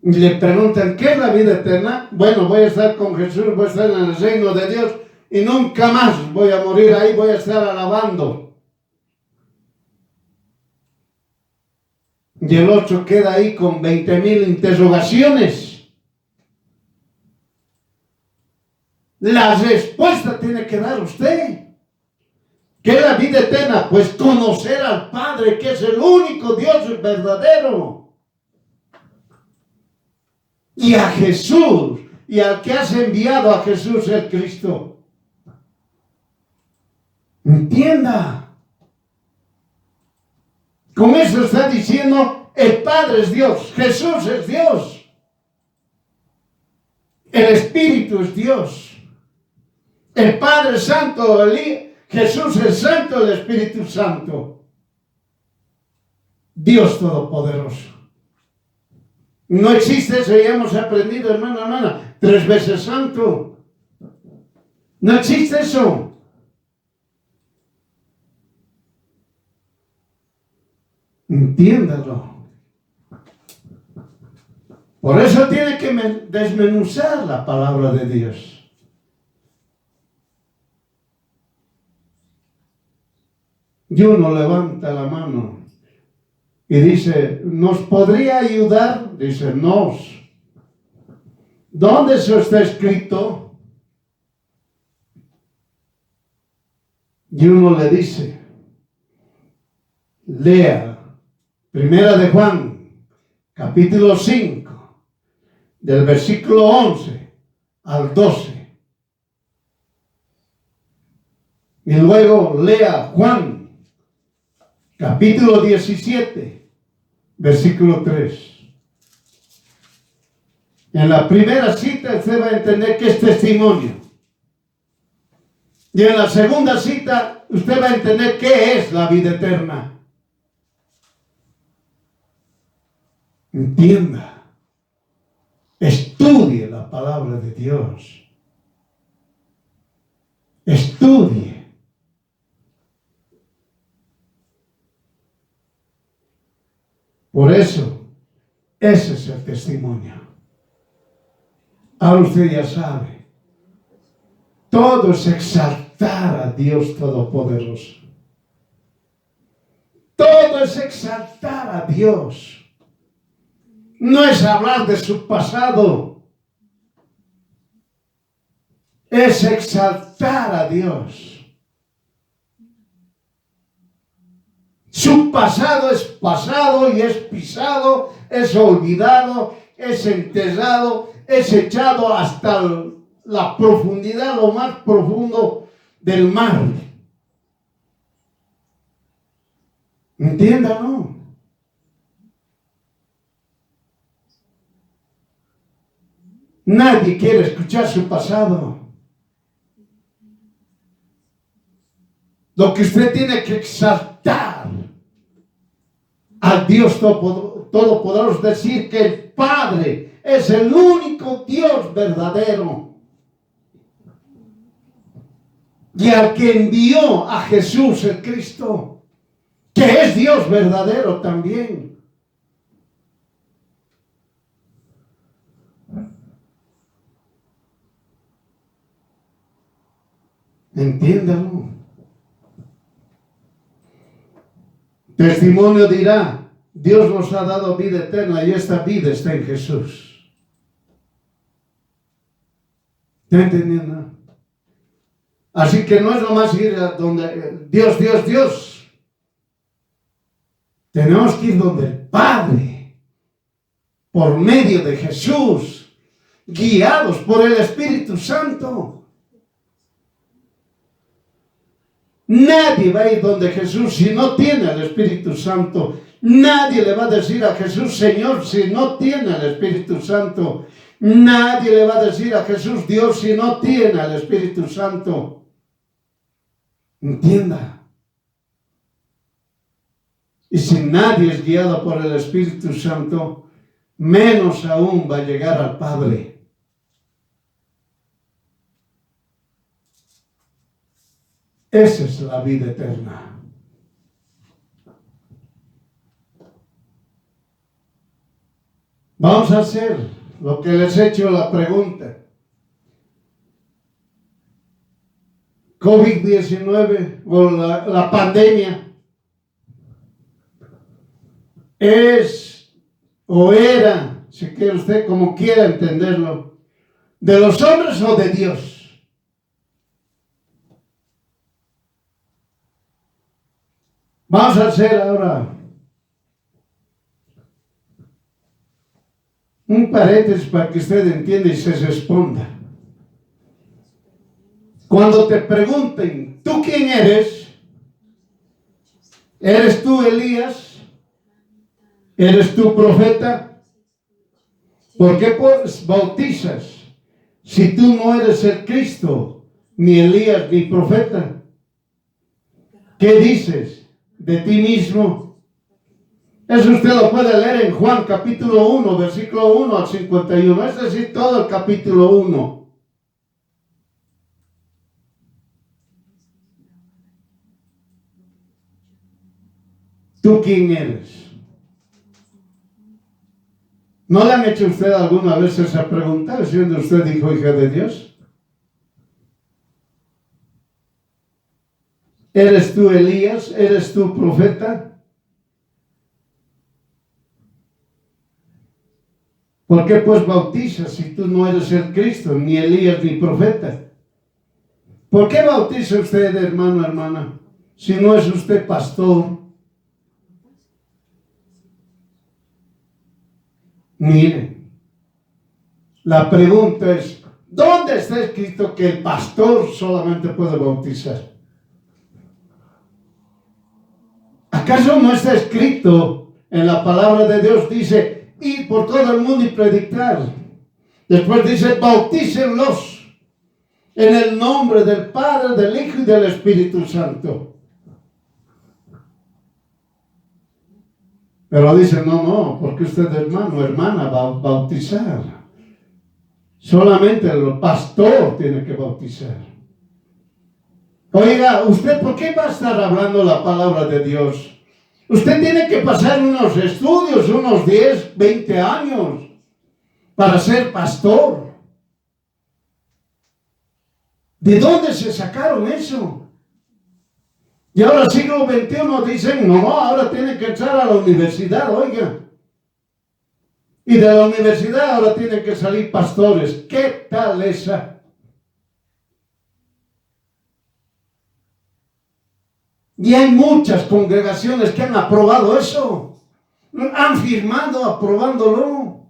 Y le preguntan, ¿qué es la vida eterna? Bueno, voy a estar con Jesús, voy a estar en el reino de Dios y nunca más voy a morir ahí, voy a estar alabando. Y el otro queda ahí con 20,000 interrogaciones. La respuesta tiene que dar usted. ¿Qué es la vida eterna? Pues conocer al Padre, que es el único Dios verdadero. Y a Jesús, y al que has enviado a Jesús el Cristo. Entienda. Con eso está diciendo, el Padre es Dios, Jesús es Dios. El Espíritu es Dios. El Padre es Santo, Jesús es Santo, el Espíritu Santo. Dios Todopoderoso. No existe eso, ya hemos aprendido, hermano, hermana, 3 veces santo. No existe eso. Entiéndalo. Por eso tiene que desmenuzar la palabra de Dios. Y uno levanta la mano y dice, ¿nos podría ayudar? Dice, no. ¿Dónde eso está escrito? Y uno le dice, lea, 1 de Juan, capítulo 5, del versículo 11 al 12. Y luego lea Juan, capítulo 17, versículo 3. En la primera cita usted va a entender que es testimonio. Y en la segunda cita usted va a entender qué es la vida eterna. Entienda. Estudie la palabra de Dios. Estudie. Por eso, ese es el testimonio. Ahora usted ya sabe. Todo es exaltar a Dios Todopoderoso. Todo es exaltar a Dios. No es hablar de su pasado. Es exaltar a Dios. Su pasado es pasado y es pisado, es olvidado, es enterrado, es echado hasta la profundidad, lo más profundo del mar. Entiéndalo. Nadie quiere escuchar su pasado. Lo que usted tiene que exaltar al Dios Todopoderoso, decir que el Padre es el único Dios verdadero. Y al que envió a Jesús el Cristo, que es Dios verdadero también. Entiéndalo. Testimonio dirá, Dios nos ha dado vida eterna y esta vida está en Jesús. ¿Está entendiendo? Así que no es nomás ir a donde Dios. Tenemos que ir donde el Padre, por medio de Jesús, guiados por el Espíritu Santo. Nadie va a ir donde Jesús si no tiene el Espíritu Santo. Nadie le va a decir a Jesús, Señor, si no tiene el Espíritu Santo. Nadie le va a decir a Jesús, Dios, si no tiene el Espíritu Santo. Entienda. Y si nadie es guiado por el Espíritu Santo, menos aún va a llegar al Padre. Esa es la vida eterna. Vamos a hacer lo que les he hecho la pregunta. COVID-19 o la pandemia es o era, si quiere usted como quiera entenderlo, de los hombres o de Dios. Vamos a hacer ahora un paréntesis para que usted entienda y se responda. Cuando te pregunten, ¿tú quién eres? ¿Eres tú Elías? ¿Eres tú profeta? ¿Por qué bautizas? si tú no eres el Cristo, ni Elías, ni profeta? ¿Qué dices de ti mismo? Eso usted lo puede leer en Juan capítulo 1, versículo 1 al 51. Es decir, todo el capítulo 1. ¿Tú quién eres? ¿No le han hecho a usted alguna vez esa pregunta, siendo usted hijo hija de Dios? ¿Eres tú Elías? ¿Eres tú profeta? ¿Por qué pues bautizas si tú no eres el Cristo, ni Elías, ni profeta? ¿Por qué bautiza usted, hermano, hermana, si no es usted pastor? Mire, la pregunta es, ¿dónde está escrito que el pastor solamente puede bautizar? ¿Acaso no está escrito en la palabra de Dios? Dice, ir por todo el mundo y predicar. Después dice, bautícenlos en el nombre del Padre, del Hijo y del Espíritu Santo. Pero dice, no, porque usted, hermano, hermana, va a bautizar. Solamente el pastor tiene que bautizar. Oiga, ¿usted por qué va a estar hablando la palabra de Dios? Usted tiene que pasar unos estudios, unos 10, 20 años para ser pastor. ¿De dónde se sacaron eso? Y ahora siglo XXI dicen, no, ahora tienen que entrar a la universidad, oiga. Y de la universidad ahora tienen que salir pastores. ¿Qué tal esa? Y hay muchas congregaciones que han aprobado eso. Han firmado aprobándolo.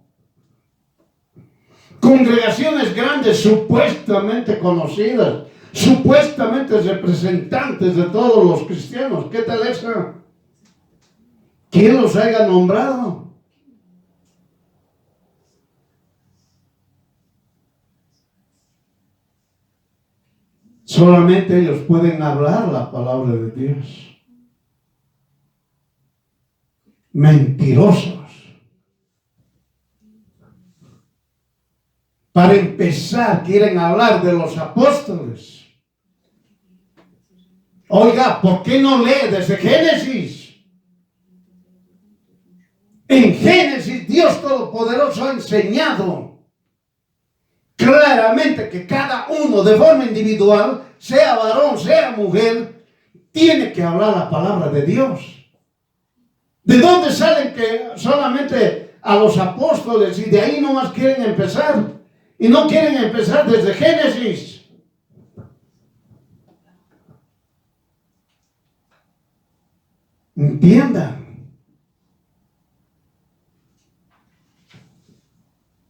Congregaciones grandes, supuestamente conocidas, supuestamente representantes de todos los cristianos. ¿Qué tal esa? ¿Quién los haya nombrado? Solamente ellos pueden hablar la palabra de Dios. Mentirosos. Para empezar, quieren hablar de los apóstoles. Oiga, ¿por qué no lee desde Génesis? En Génesis, Dios Todopoderoso ha enseñado claramente que cada uno de forma individual, sea varón, sea mujer, tiene que hablar la palabra de Dios. ¿De dónde salen que solamente a los apóstoles y de ahí nomás quieren empezar? Y no quieren empezar desde Génesis. Entiendan.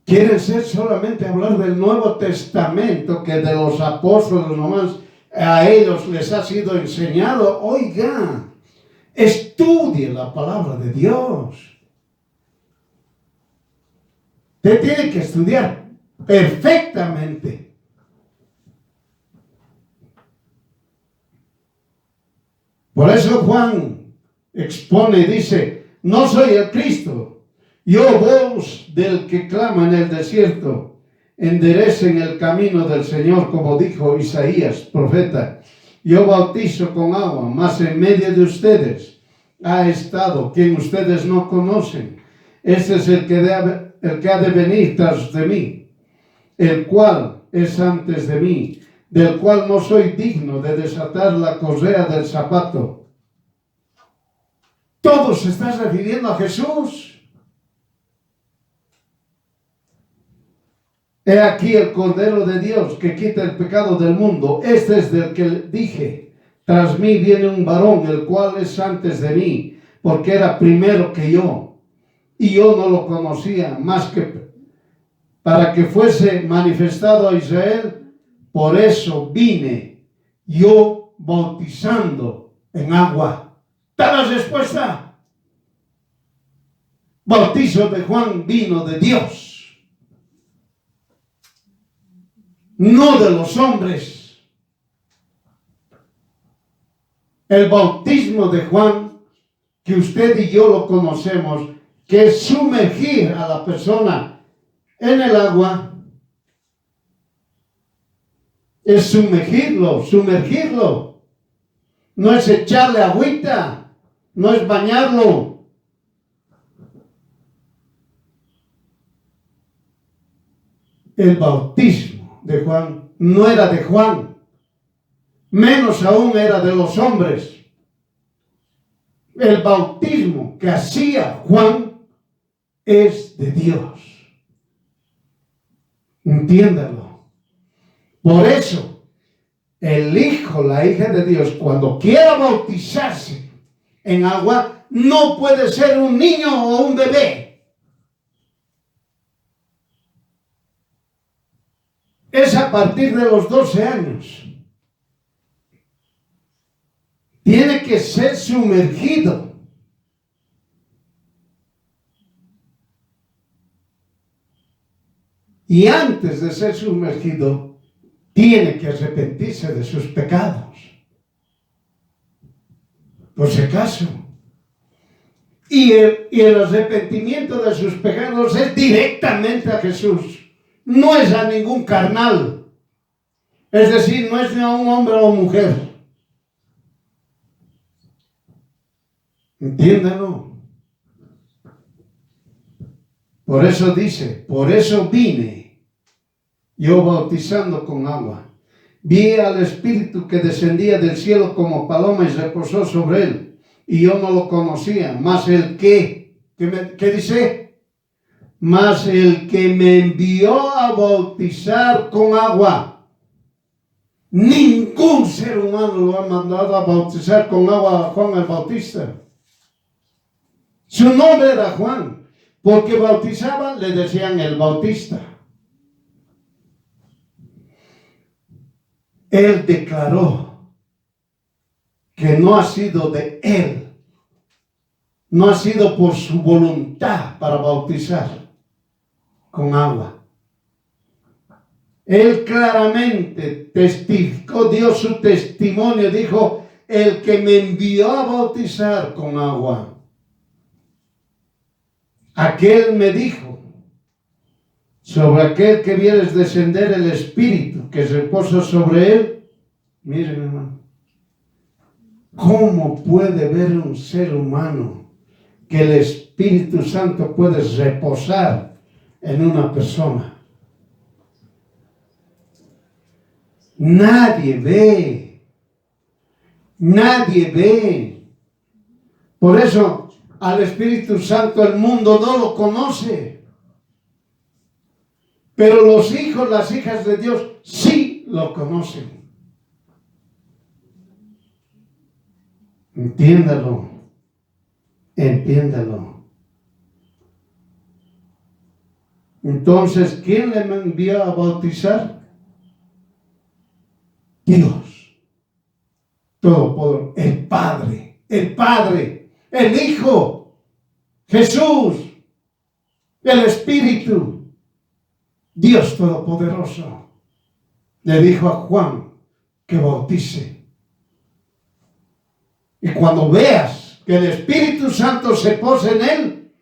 Quieren ser solamente hablar del Nuevo Testamento, que de los apóstoles nomás a ellos les ha sido enseñado. Oiga, estudie la palabra de Dios. Usted tiene que estudiar perfectamente. Por eso Juan expone y dice, no soy el Cristo. Yo, voz del que clama en el desierto, enderecen el camino del Señor, como dijo Isaías, profeta. Yo bautizo con agua, mas en medio de ustedes ha estado quien ustedes no conocen. Este es el que ha de venir tras de mí, el cual es antes de mí, del cual no soy digno de desatar la correa del zapato. Todo se está refiriendo a Jesús. He aquí el Cordero de Dios que quita el pecado del mundo. Este es del que dije, tras mí viene un varón, el cual es antes de mí, porque era primero que yo. Y yo no lo conocía, más que para que fuese manifestado a Israel. Por eso vine yo bautizando en agua. ¿Está la respuesta? Bautizo de Juan vino de Dios. no de los hombres. El bautismo de Juan, que usted y yo lo conocemos, que es sumergir a la persona en el agua, es sumergirlo. No es echarle agüita, no es bañarlo. El bautismo de Juan no era de Juan, menos aún era de los hombres. El bautismo que hacía Juan es de Dios. Entiéndalo. Por eso, el hijo, la hija de Dios, cuando quiera bautizarse en agua, no puede ser un niño o un bebé. Es a partir de los 12 años. Tiene que ser sumergido. Y antes de ser sumergido, tiene que arrepentirse de sus pecados. Por si acaso. Y el arrepentimiento de sus pecados es directamente a Jesús. No es a ningún carnal. Es decir, no es ni a un hombre o mujer. Entiéndanlo. Por eso dice, por eso vine yo bautizando con agua. Vi al Espíritu que descendía del cielo como paloma y reposó sobre él. Y yo no lo conocía, mas el ¿qué dice? Mas el que me envió a bautizar con agua. Ningún ser humano lo ha mandado a bautizar con agua a Juan el Bautista. Su nombre era Juan, porque bautizaba, le decían el Bautista. Él declaró que no ha sido de él, no ha sido por su voluntad para bautizar con agua. Él claramente testificó, dio su testimonio, dijo, el que me envió a bautizar con agua. Aquel me dijo, sobre aquel que vieres descender el Espíritu que reposa sobre él. Miren, hermano, ¿cómo puede ver un ser humano que el Espíritu Santo puede reposar en una persona? Nadie ve. Nadie ve. Por eso, al Espíritu Santo el mundo no lo conoce. Pero los hijos, las hijas de Dios sí lo conocen. Entiéndalo. Entiéndalo. Entonces, ¿quién le envió a bautizar? Dios. Todopoderoso. El Padre. El Padre. El Hijo. Jesús. El Espíritu. Dios Todopoderoso le dijo a Juan que bautice. Y cuando veas que el Espíritu Santo se posa en él,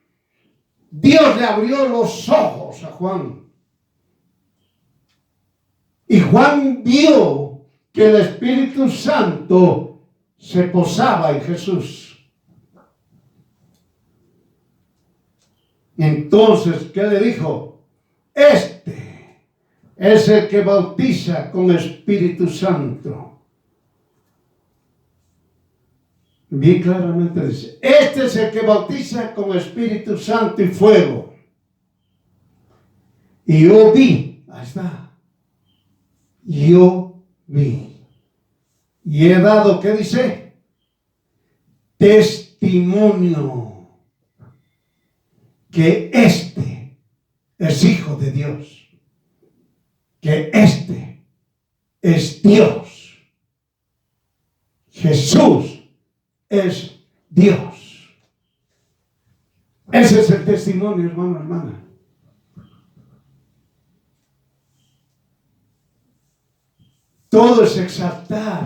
Dios le abrió los ojos a Juan. Y Juan vio que el Espíritu Santo se posaba en Jesús. Entonces, ¿qué le dijo? Este es el que bautiza con Espíritu Santo. Bien claramente dice, este es el que bautiza con Espíritu Santo y fuego. Y yo vi, ahí está, yo vi. Y he dado, ¿qué dice? Testimonio que este es hijo de Dios, que este es Dios. Jesús es Dios. Ese es el testimonio, hermano, hermana. Todo es exaltar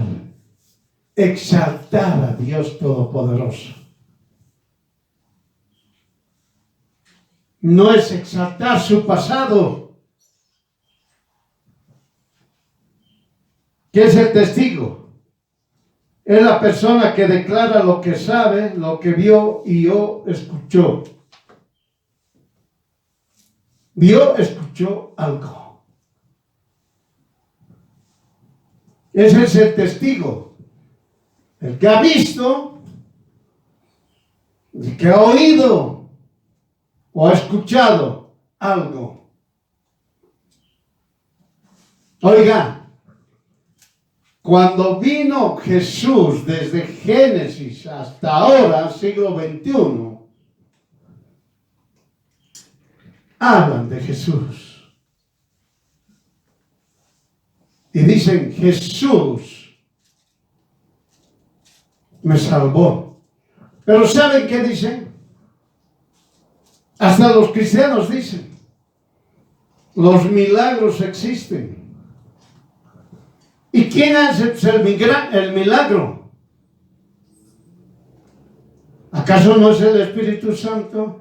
a Dios Todopoderoso. No es exaltar su pasado. ¿Qué es el testigo? Es la persona que declara lo que sabe, lo que vio y escuchó. Vio, escuchó algo. Ese es el testigo. El que ha visto, el que ha oído o ha escuchado algo. Oiga, cuando vino Jesús desde Génesis hasta ahora, siglo XXI, hablan de Jesús. Y dicen, Jesús me salvó. Pero ¿saben qué dicen? Hasta los cristianos dicen, los milagros existen. ¿Y quién hace el milagro? ¿Acaso no es el Espíritu Santo?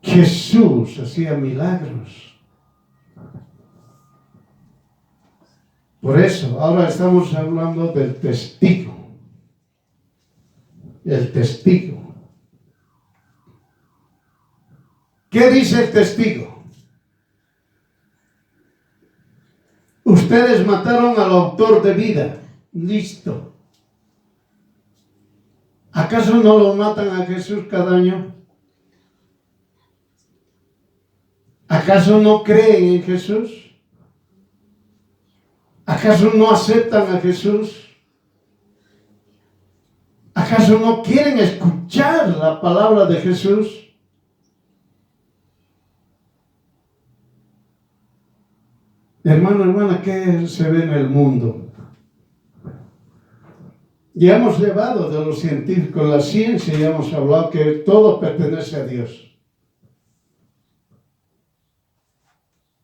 Jesús hacía milagros. Por eso, ahora estamos hablando del testigo. El testigo. ¿Qué dice el testigo? Ustedes mataron al autor de vida. Listo. ¿Acaso no lo matan a Jesús cada año? ¿Acaso no creen en Jesús? ¿Acaso no aceptan a Jesús? ¿Acaso no quieren escuchar la palabra de Jesús? Hermano, hermana, ¿qué se ve en el mundo? Ya hemos llevado de los científicos, la ciencia, ya hemos hablado que todo pertenece a Dios.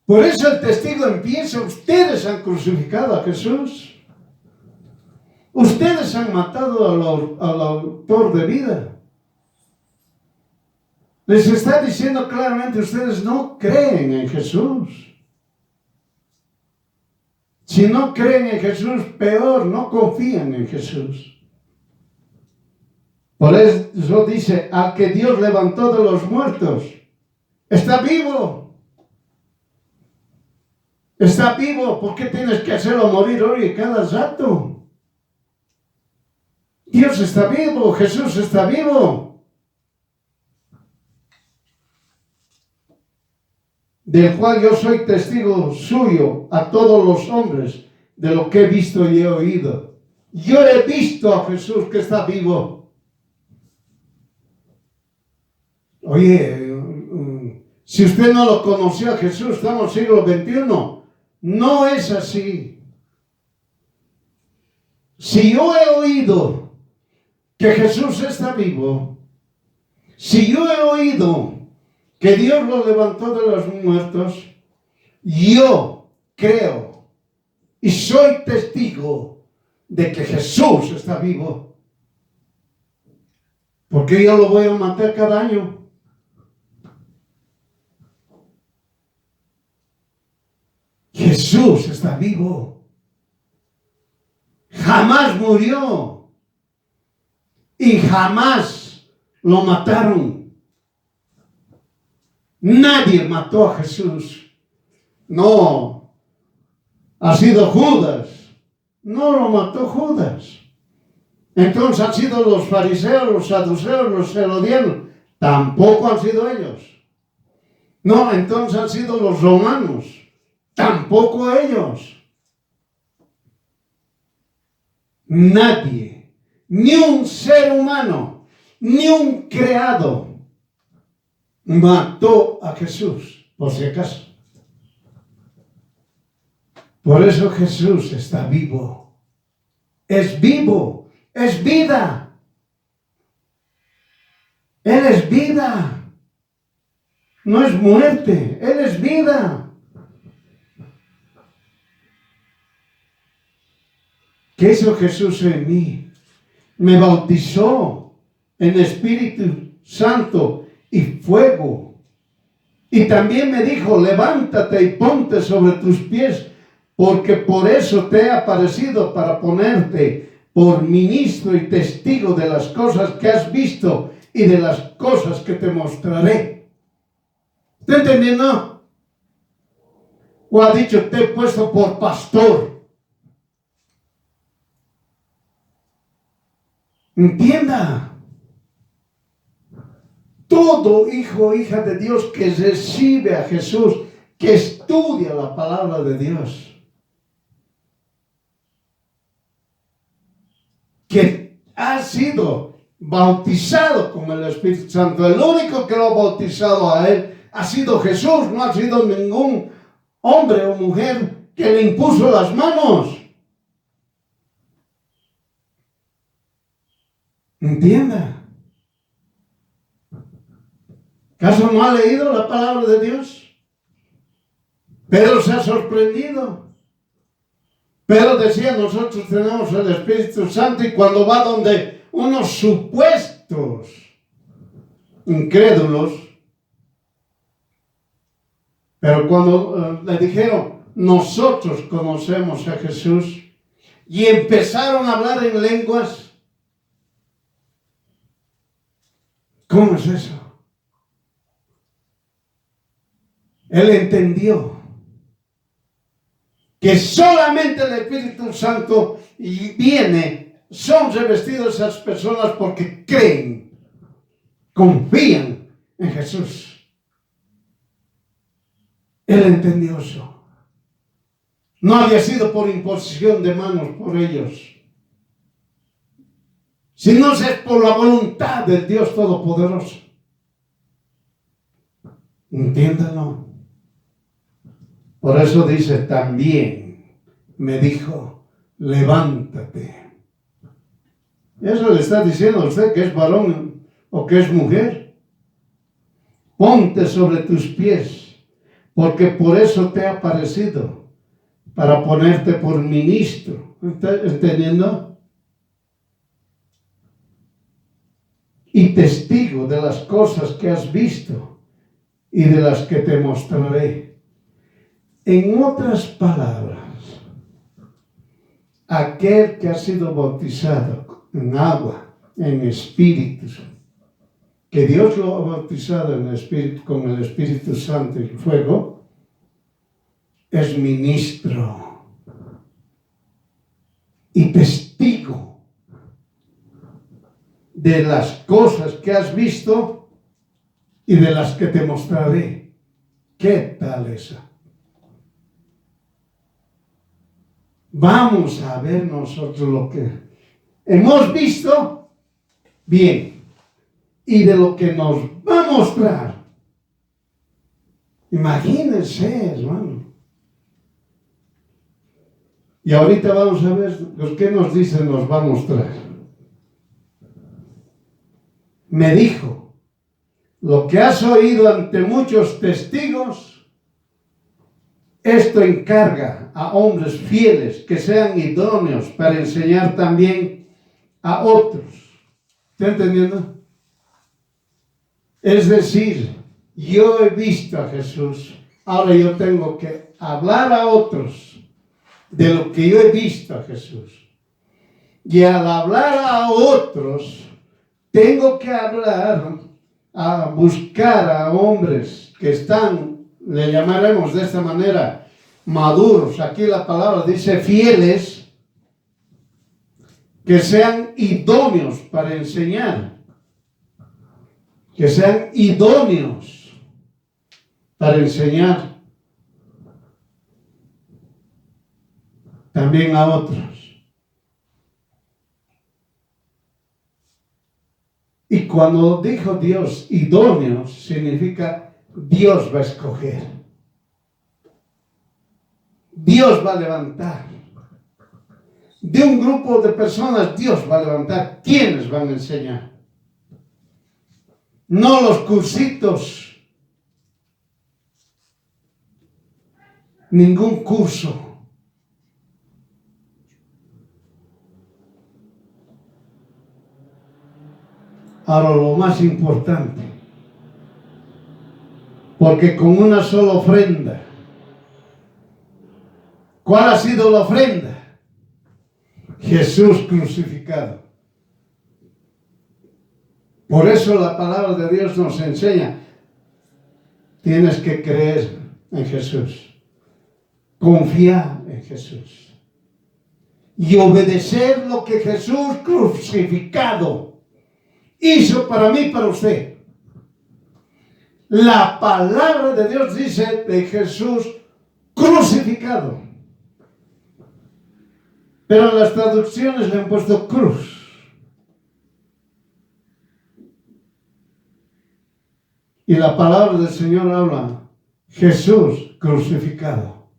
Por eso el testigo empieza, ustedes han crucificado a Jesús. Ustedes han matado al autor de vida. Les está diciendo claramente, ustedes no creen en Jesús. Si no creen en Jesús, peor, no confían en Jesús. Por eso dice, al que Dios levantó de los muertos, está vivo. Está vivo. ¿Por qué tienes que hacerlo morir hoy cada rato? Dios está vivo, Jesús está vivo. Del cual yo soy testigo suyo a todos los hombres de lo que he visto y he oído. Yo he visto a Jesús que está vivo. Oye, si usted no lo conoció a Jesús, estamos en el siglo XXI. No es así. Si yo he oído que Jesús está vivo, si yo he oído que Dios lo levantó de los muertos, yo creo y soy testigo de que Jesús está vivo. ¿Por qué yo lo voy a matar cada año? Jesús está vivo. Jamás murió. Y jamás lo mataron. Nadie mató a Jesús. No. Ha sido Judas. No lo mató Judas. Entonces han sido los fariseos, los saduceos, los herodianos. Tampoco han sido ellos. No, entonces han sido los romanos. Tampoco ellos. Nadie, ni un ser humano, ni un creado mató a Jesús, por si acaso. Por eso Jesús está vivo. Es vivo, es vida. Él es vida. no es muerte, Él es vida. ¿Qué hizo Jesús en mí? Me bautizó en Espíritu Santo y fuego. Y también me dijo, levántate y ponte sobre tus pies, porque por eso te he aparecido, para ponerte por ministro y testigo de las cosas que has visto y de las cosas que te mostraré. ¿Está entendiendo? O ha dicho, te he puesto por pastor. Entienda. Todo hijo o hija de Dios que recibe a Jesús, que estudia la palabra de Dios, que ha sido bautizado con el Espíritu Santo. El único que lo ha bautizado a él ha sido Jesús, no ha sido ningún hombre o mujer que le impuso las manos. Entienda. ¿Acaso no ha leído la palabra de Dios? Pedro se ha sorprendido. Pedro decía, nosotros tenemos el Espíritu Santo, y cuando va donde unos supuestos incrédulos, pero cuando le dijeron, nosotros conocemos a Jesús, y empezaron a hablar en lenguas, ¿cómo es eso? Él entendió que solamente el Espíritu Santo viene, son revestidos esas personas porque creen, confían en Jesús. Él entendió eso. No había sido por imposición de manos por ellos, sino es por la voluntad del Dios Todopoderoso. Entiéndalo. Por eso dice, también me dijo, levántate. Eso le está diciendo a usted, que es varón o que es mujer. Ponte sobre tus pies, porque por eso te he aparecido, para ponerte por ministro. ¿Está entendiendo? Y testigo de las cosas que has visto y de las que te mostraré. En otras palabras, aquel que ha sido bautizado en agua, en espíritu, que Dios lo ha bautizado en el espíritu, con el Espíritu Santo y fuego, es ministro y testigo de las cosas que has visto y de las que te mostraré. ¿Qué tal esa? Vamos a ver nosotros lo que hemos visto, bien, y de lo que nos va a mostrar. Imagínense, hermano. Y ahorita vamos a ver lo que nos dice, nos va a mostrar. Me dijo, lo que has oído ante muchos testigos, esto encarga a hombres fieles que sean idóneos para enseñar también a otros. ¿Está entendiendo? Es decir, yo he visto a Jesús, ahora yo tengo que hablar a otros de lo que yo he visto a Jesús. Y al hablar a otros, tengo que hablar, a buscar a hombres que están, le llamaremos de esta manera, maduros. Aquí la palabra dice fieles, que sean idóneos para enseñar, que sean idóneos para enseñar también a otros. Y cuando dijo Dios idóneos, significa Dios va a escoger. Dios va a levantar. De un grupo de personas, Dios va a levantar. ¿Quiénes van a enseñar? No los cursitos ningún curso. Ahora lo más importante, porque con una sola ofrenda, ¿cuál ha sido la ofrenda? Jesús crucificado. Por eso la palabra de Dios nos enseña, tienes que creer en Jesús, confiar en Jesús y obedecer lo que Jesús crucificado hizo para mí y para usted. La palabra de Dios dice de Jesús crucificado, pero en las traducciones le han puesto cruz. Y la palabra del Señor habla Jesús crucificado.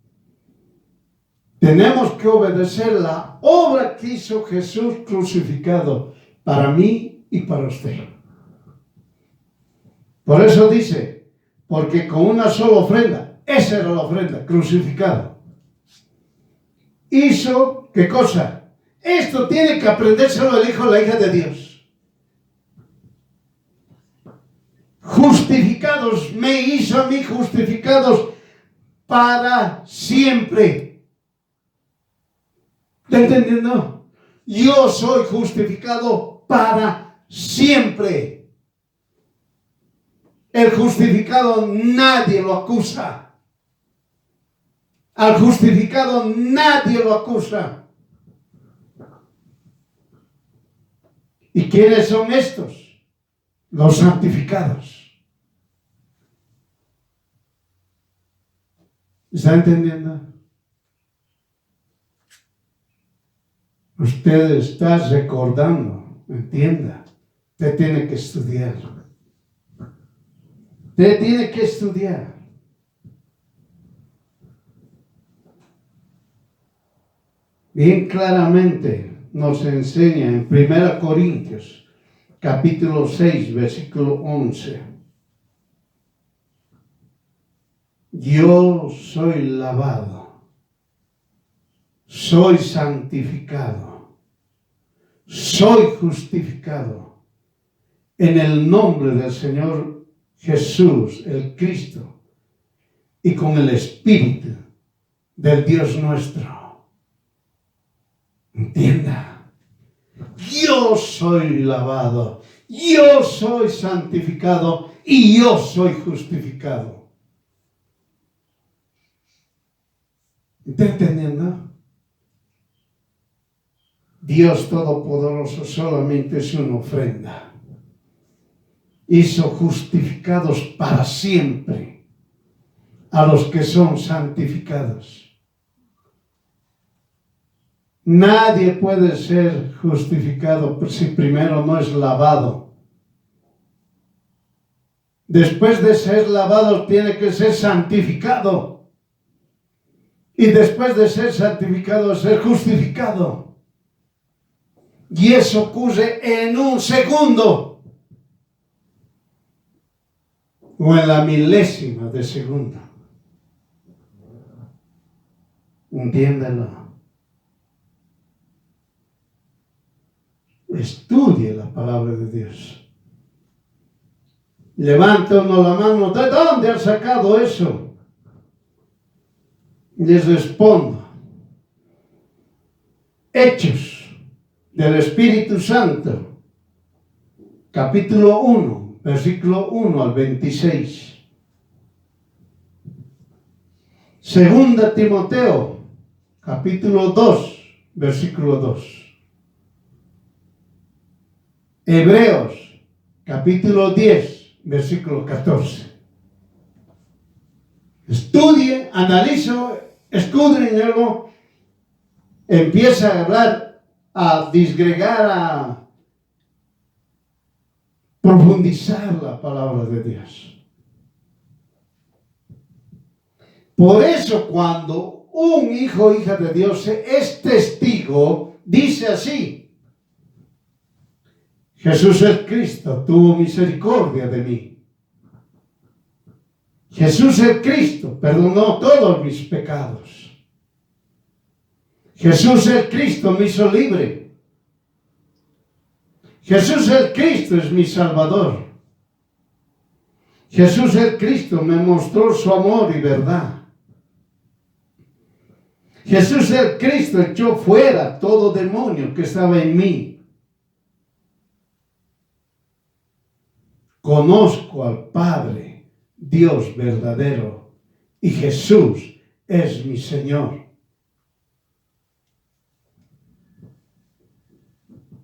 Tenemos que obedecer la obra que hizo Jesús crucificado para mí y para usted. Por eso dice, porque con una sola ofrenda, esa era la ofrenda, crucificado. Hizo, ¿qué cosa? Esto tiene que aprendérselo el hijo o la hija de Dios. Justificados, me hizo a mí justificados para siempre. ¿Está entendiendo? Yo soy justificado para siempre. El justificado nadie lo acusa. Al justificado nadie lo acusa. ¿Y quiénes son estos? Los santificados. ¿Está entendiendo? Usted está recordando, entienda. Usted tiene que estudiar. Usted tiene que estudiar. Bien claramente nos enseña en 1 Corintios, capítulo 6, versículo 11. Yo soy lavado, soy santificado, soy justificado en el nombre del Señor Jesús, el Cristo, y con el Espíritu del Dios nuestro. Entienda, yo soy lavado, yo soy santificado y yo soy justificado. ¿Está entendiendo? Dios Todopoderoso solamente es una ofrenda. Hizo justificados para siempre a los que son santificados. Nadie puede ser justificado si primero no es lavado. Después de ser lavado tiene que ser santificado. Y después de ser santificado, ser justificado. Y eso ocurre en un segundo. O en la milésima de segundo. Entiéndelo. Estudie la palabra de Dios. Levanta uno la mano. ¿De dónde has sacado eso? Les respondo. Hechos del Espíritu Santo, capítulo 1, versículo 1 al 26. Segunda Timoteo, capítulo 2, versículo 2. Hebreos, capítulo 10, versículo 14. Estudie, analice, escudriñelo, empieza a hablar, a disgregar, a profundizar la palabra de Dios. Por eso cuando un hijo o hija de Dios es testigo, dice así: Jesús el Cristo tuvo misericordia de mí. Jesús el Cristo perdonó todos mis pecados. Jesús el Cristo me hizo libre. Jesús el Cristo es mi Salvador. Jesús el Cristo me mostró su amor y verdad. Jesús el Cristo echó fuera todo demonio que estaba en mí. Conozco al Padre, Dios verdadero, y Jesús es mi Señor.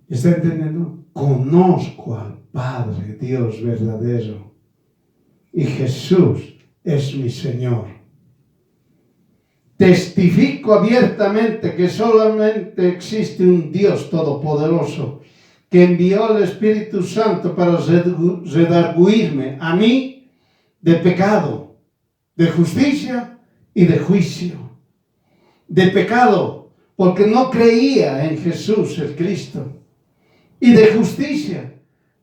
¿Está entendiendo? Conozco al Padre, Dios verdadero, y Jesús es mi Señor. Testifico abiertamente que solamente existe un Dios todopoderoso que envió al Espíritu Santo para redarguirme a mí de pecado, de justicia y de juicio. De pecado, porque no creía en Jesús el Cristo. Y de justicia,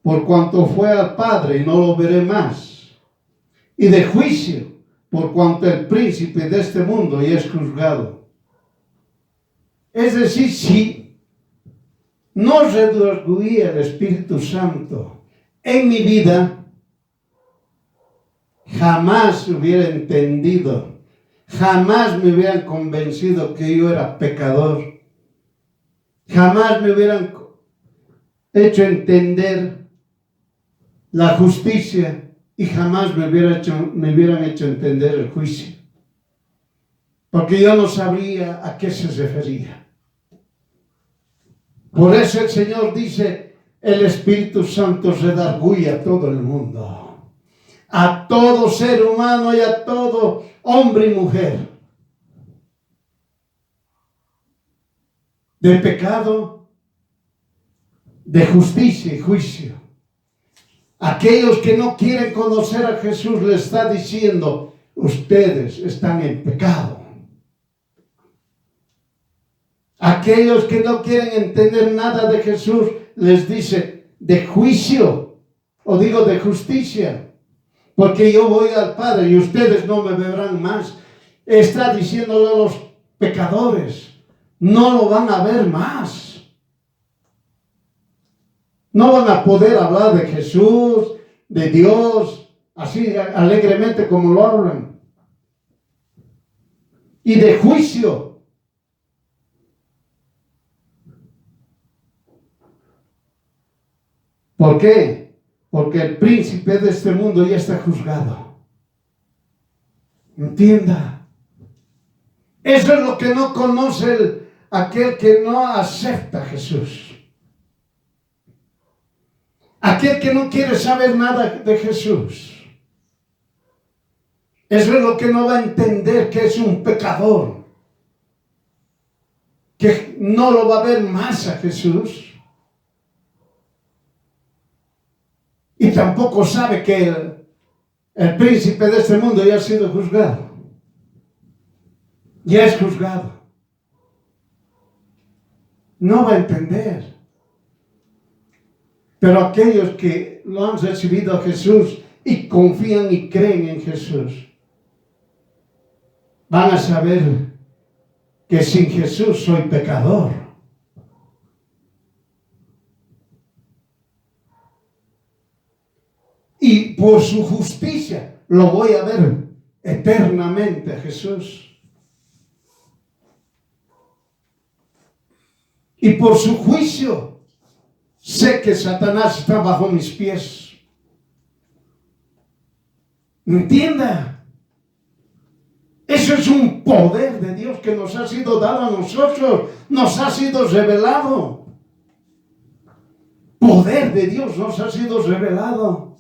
por cuanto fue al Padre y no lo veré más. Y de juicio, por cuanto el príncipe de este mundo ya es juzgado. Es decir, si no redarguía el Espíritu Santo en mi vida, jamás hubiera entendido, jamás me hubieran convencido que yo era pecador, jamás me hubieran hecho entender la justicia y jamás me hubieran hecho entender el juicio, porque yo no sabría a qué se refería. Por eso el Señor dice, el Espíritu Santo redarguye a todo el mundo, a todo ser humano y a todo hombre y mujer, de pecado, de justicia y juicio. Aquellos que no quieren conocer a Jesús le está diciendo, ustedes están en pecado. Aquellos que no quieren entender nada de Jesús les dice de juicio, o digo de justicia, porque yo voy al Padre y ustedes no me verán más. Está diciéndole a los pecadores, no lo van a ver más. No van a poder hablar de Jesús, de Dios, así alegremente como lo hablan. Y de juicio. ¿Por qué? Porque el príncipe de este mundo ya está juzgado. Entienda. Eso es lo que no conoce aquel que no acepta a Jesús. Aquel que no quiere saber nada de Jesús. Eso es lo que no va a entender, que es un pecador. Que no lo va a ver más a Jesús. Y tampoco sabe que el príncipe de este mundo ya ha sido juzgado. Ya es juzgado. No va a entender. Pero aquellos que lo han recibido a Jesús y confían y creen en Jesús, van a saber que sin Jesús soy pecador. Y por su justicia lo voy a ver eternamente a Jesús. Y por su juicio sé que Satanás está bajo mis pies. ¿Entienda? Eso es un poder de Dios que nos ha sido dado a nosotros, nos ha sido revelado. Poder de Dios nos ha sido revelado.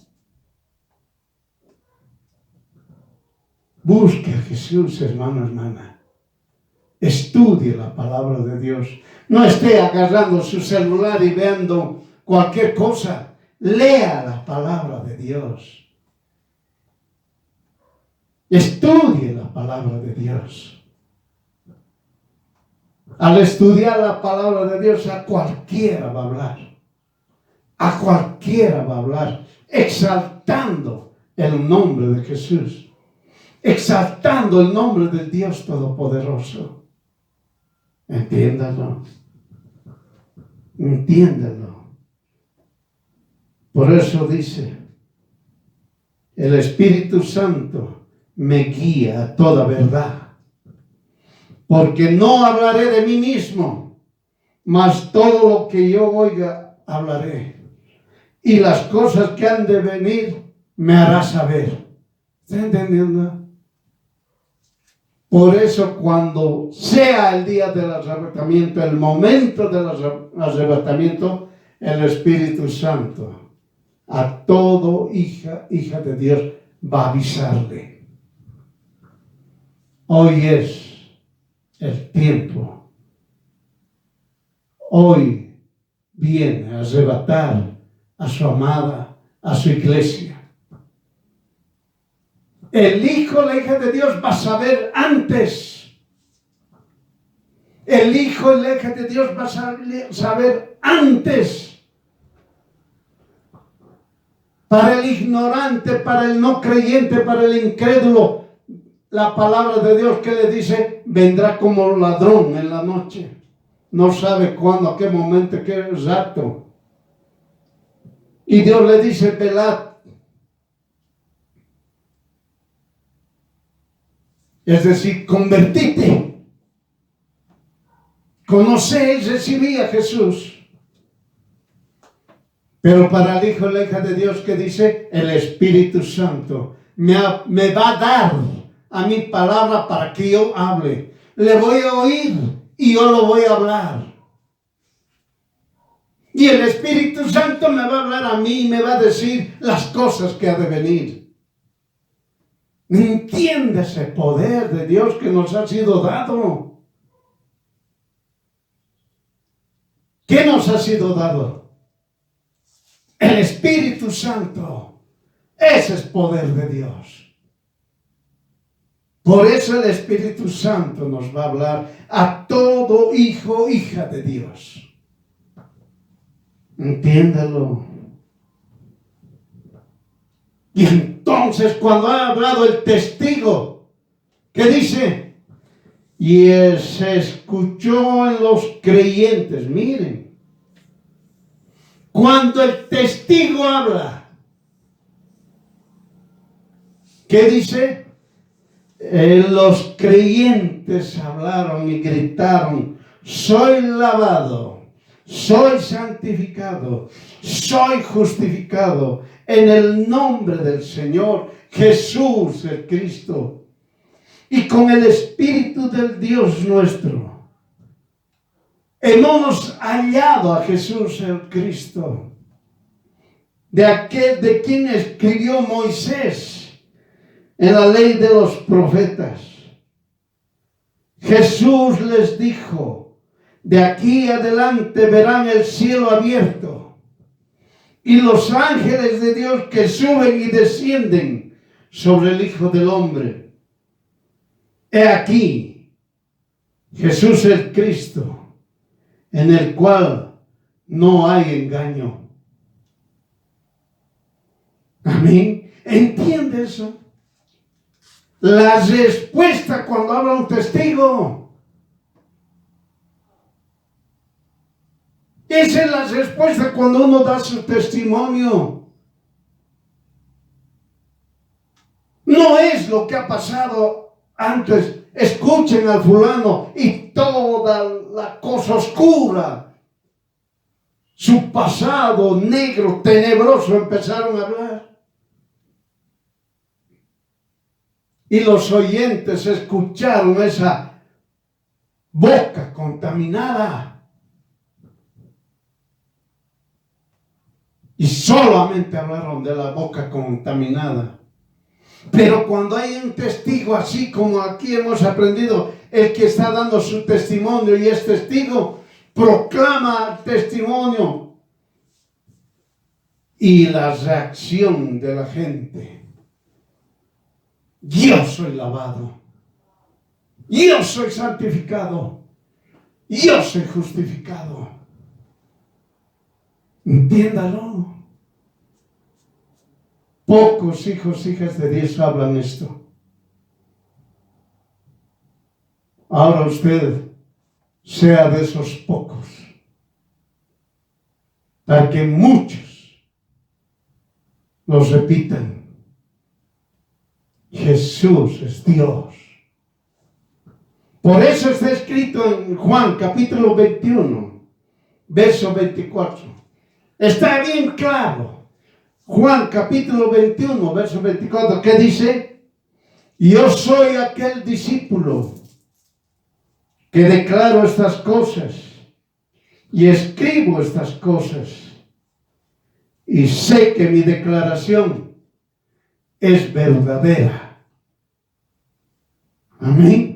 Busque a Jesús, hermano, hermana. Estudie la palabra de Dios. No esté agarrando su celular y viendo cualquier cosa. Lea la palabra de Dios. Estudie la palabra de Dios. Al estudiar la palabra de Dios, a cualquiera va a hablar. A cualquiera va a hablar, exaltando el nombre de Jesús. exaltando el nombre del Dios Todopoderoso. Entiéndalo. Entiéndalo. Por eso dice, el Espíritu Santo me guía a toda verdad, porque no hablaré de mí mismo, mas todo lo que yo oiga hablaré, y las cosas que han de venir me hará saber. ¿Está entendiendo? Por eso cuando sea el día del arrebatamiento, el momento del arrebatamiento, el Espíritu Santo a todo hija de Dios va a avisarle. Hoy es el tiempo. Hoy viene a arrebatar a su amada, a su iglesia. El hijo, la hija de Dios va a saber antes. El hijo y la hija de Dios va a saber antes. Para el ignorante, para el no creyente, para el incrédulo, la palabra de Dios que le dice, vendrá como ladrón en la noche. No sabe cuándo, a qué momento, qué rato. Y Dios le dice, velad. Es decir, convertite. Conoce y recibí a Jesús. Pero para el hijo y la hija de Dios, que dice, el Espíritu Santo me va a dar a mi palabra para que yo hable. Le voy a oír y yo lo voy a hablar. Y el Espíritu Santo me va a hablar a mí y me va a decir las cosas que ha de venir. Entiende ese poder de Dios que nos ha sido dado. ¿Qué nos ha sido dado? El Espíritu Santo. Ese es poder de Dios. Por eso el Espíritu Santo nos va a hablar a todo hijo, hija de Dios. Entiéndelo. Y entonces cuando ha hablado el testigo, ¿qué dice? Y se escuchó en los creyentes. Miren, cuando el testigo habla, ¿qué dice? Los creyentes hablaron y gritaron, soy lavado, soy santificado, soy justificado en el nombre del Señor Jesús el Cristo y con el Espíritu del Dios nuestro. Hemos hallado a Jesús el Cristo, de quien escribió Moisés en la ley de los profetas. Jesús les dijo, de aquí adelante verán el cielo abierto y los ángeles de Dios que suben y descienden sobre el Hijo del Hombre. He aquí, Jesús el Cristo, en el cual no hay engaño. Amén. ¿Entiende eso? La respuesta cuando habla un testigo. Esa es la respuesta cuando uno da su testimonio. No es lo que ha pasado antes. Escuchen al fulano y toda la cosa oscura, su pasado negro, tenebroso, empezaron a hablar. Y los oyentes escucharon esa boca contaminada. Y solamente hablaron de la boca contaminada. Pero cuando hay un testigo así como aquí hemos aprendido, el que está dando su testimonio y es testigo, proclama el testimonio. Y la reacción de la gente. Yo soy lavado. Yo soy santificado. Yo soy justificado. Entiéndalo. Pocos hijos, hijas de Dios hablan esto. ahora usted sea de esos pocos, para que muchos los repitan. Jesús es Dios. Por eso está escrito en Juan capítulo 21, verso 24. Está bien claro. Juan capítulo 21, verso 24, ¿qué dice? Yo soy aquel discípulo que declaro estas cosas y escribo estas cosas, y sé que mi declaración es verdadera. Amén.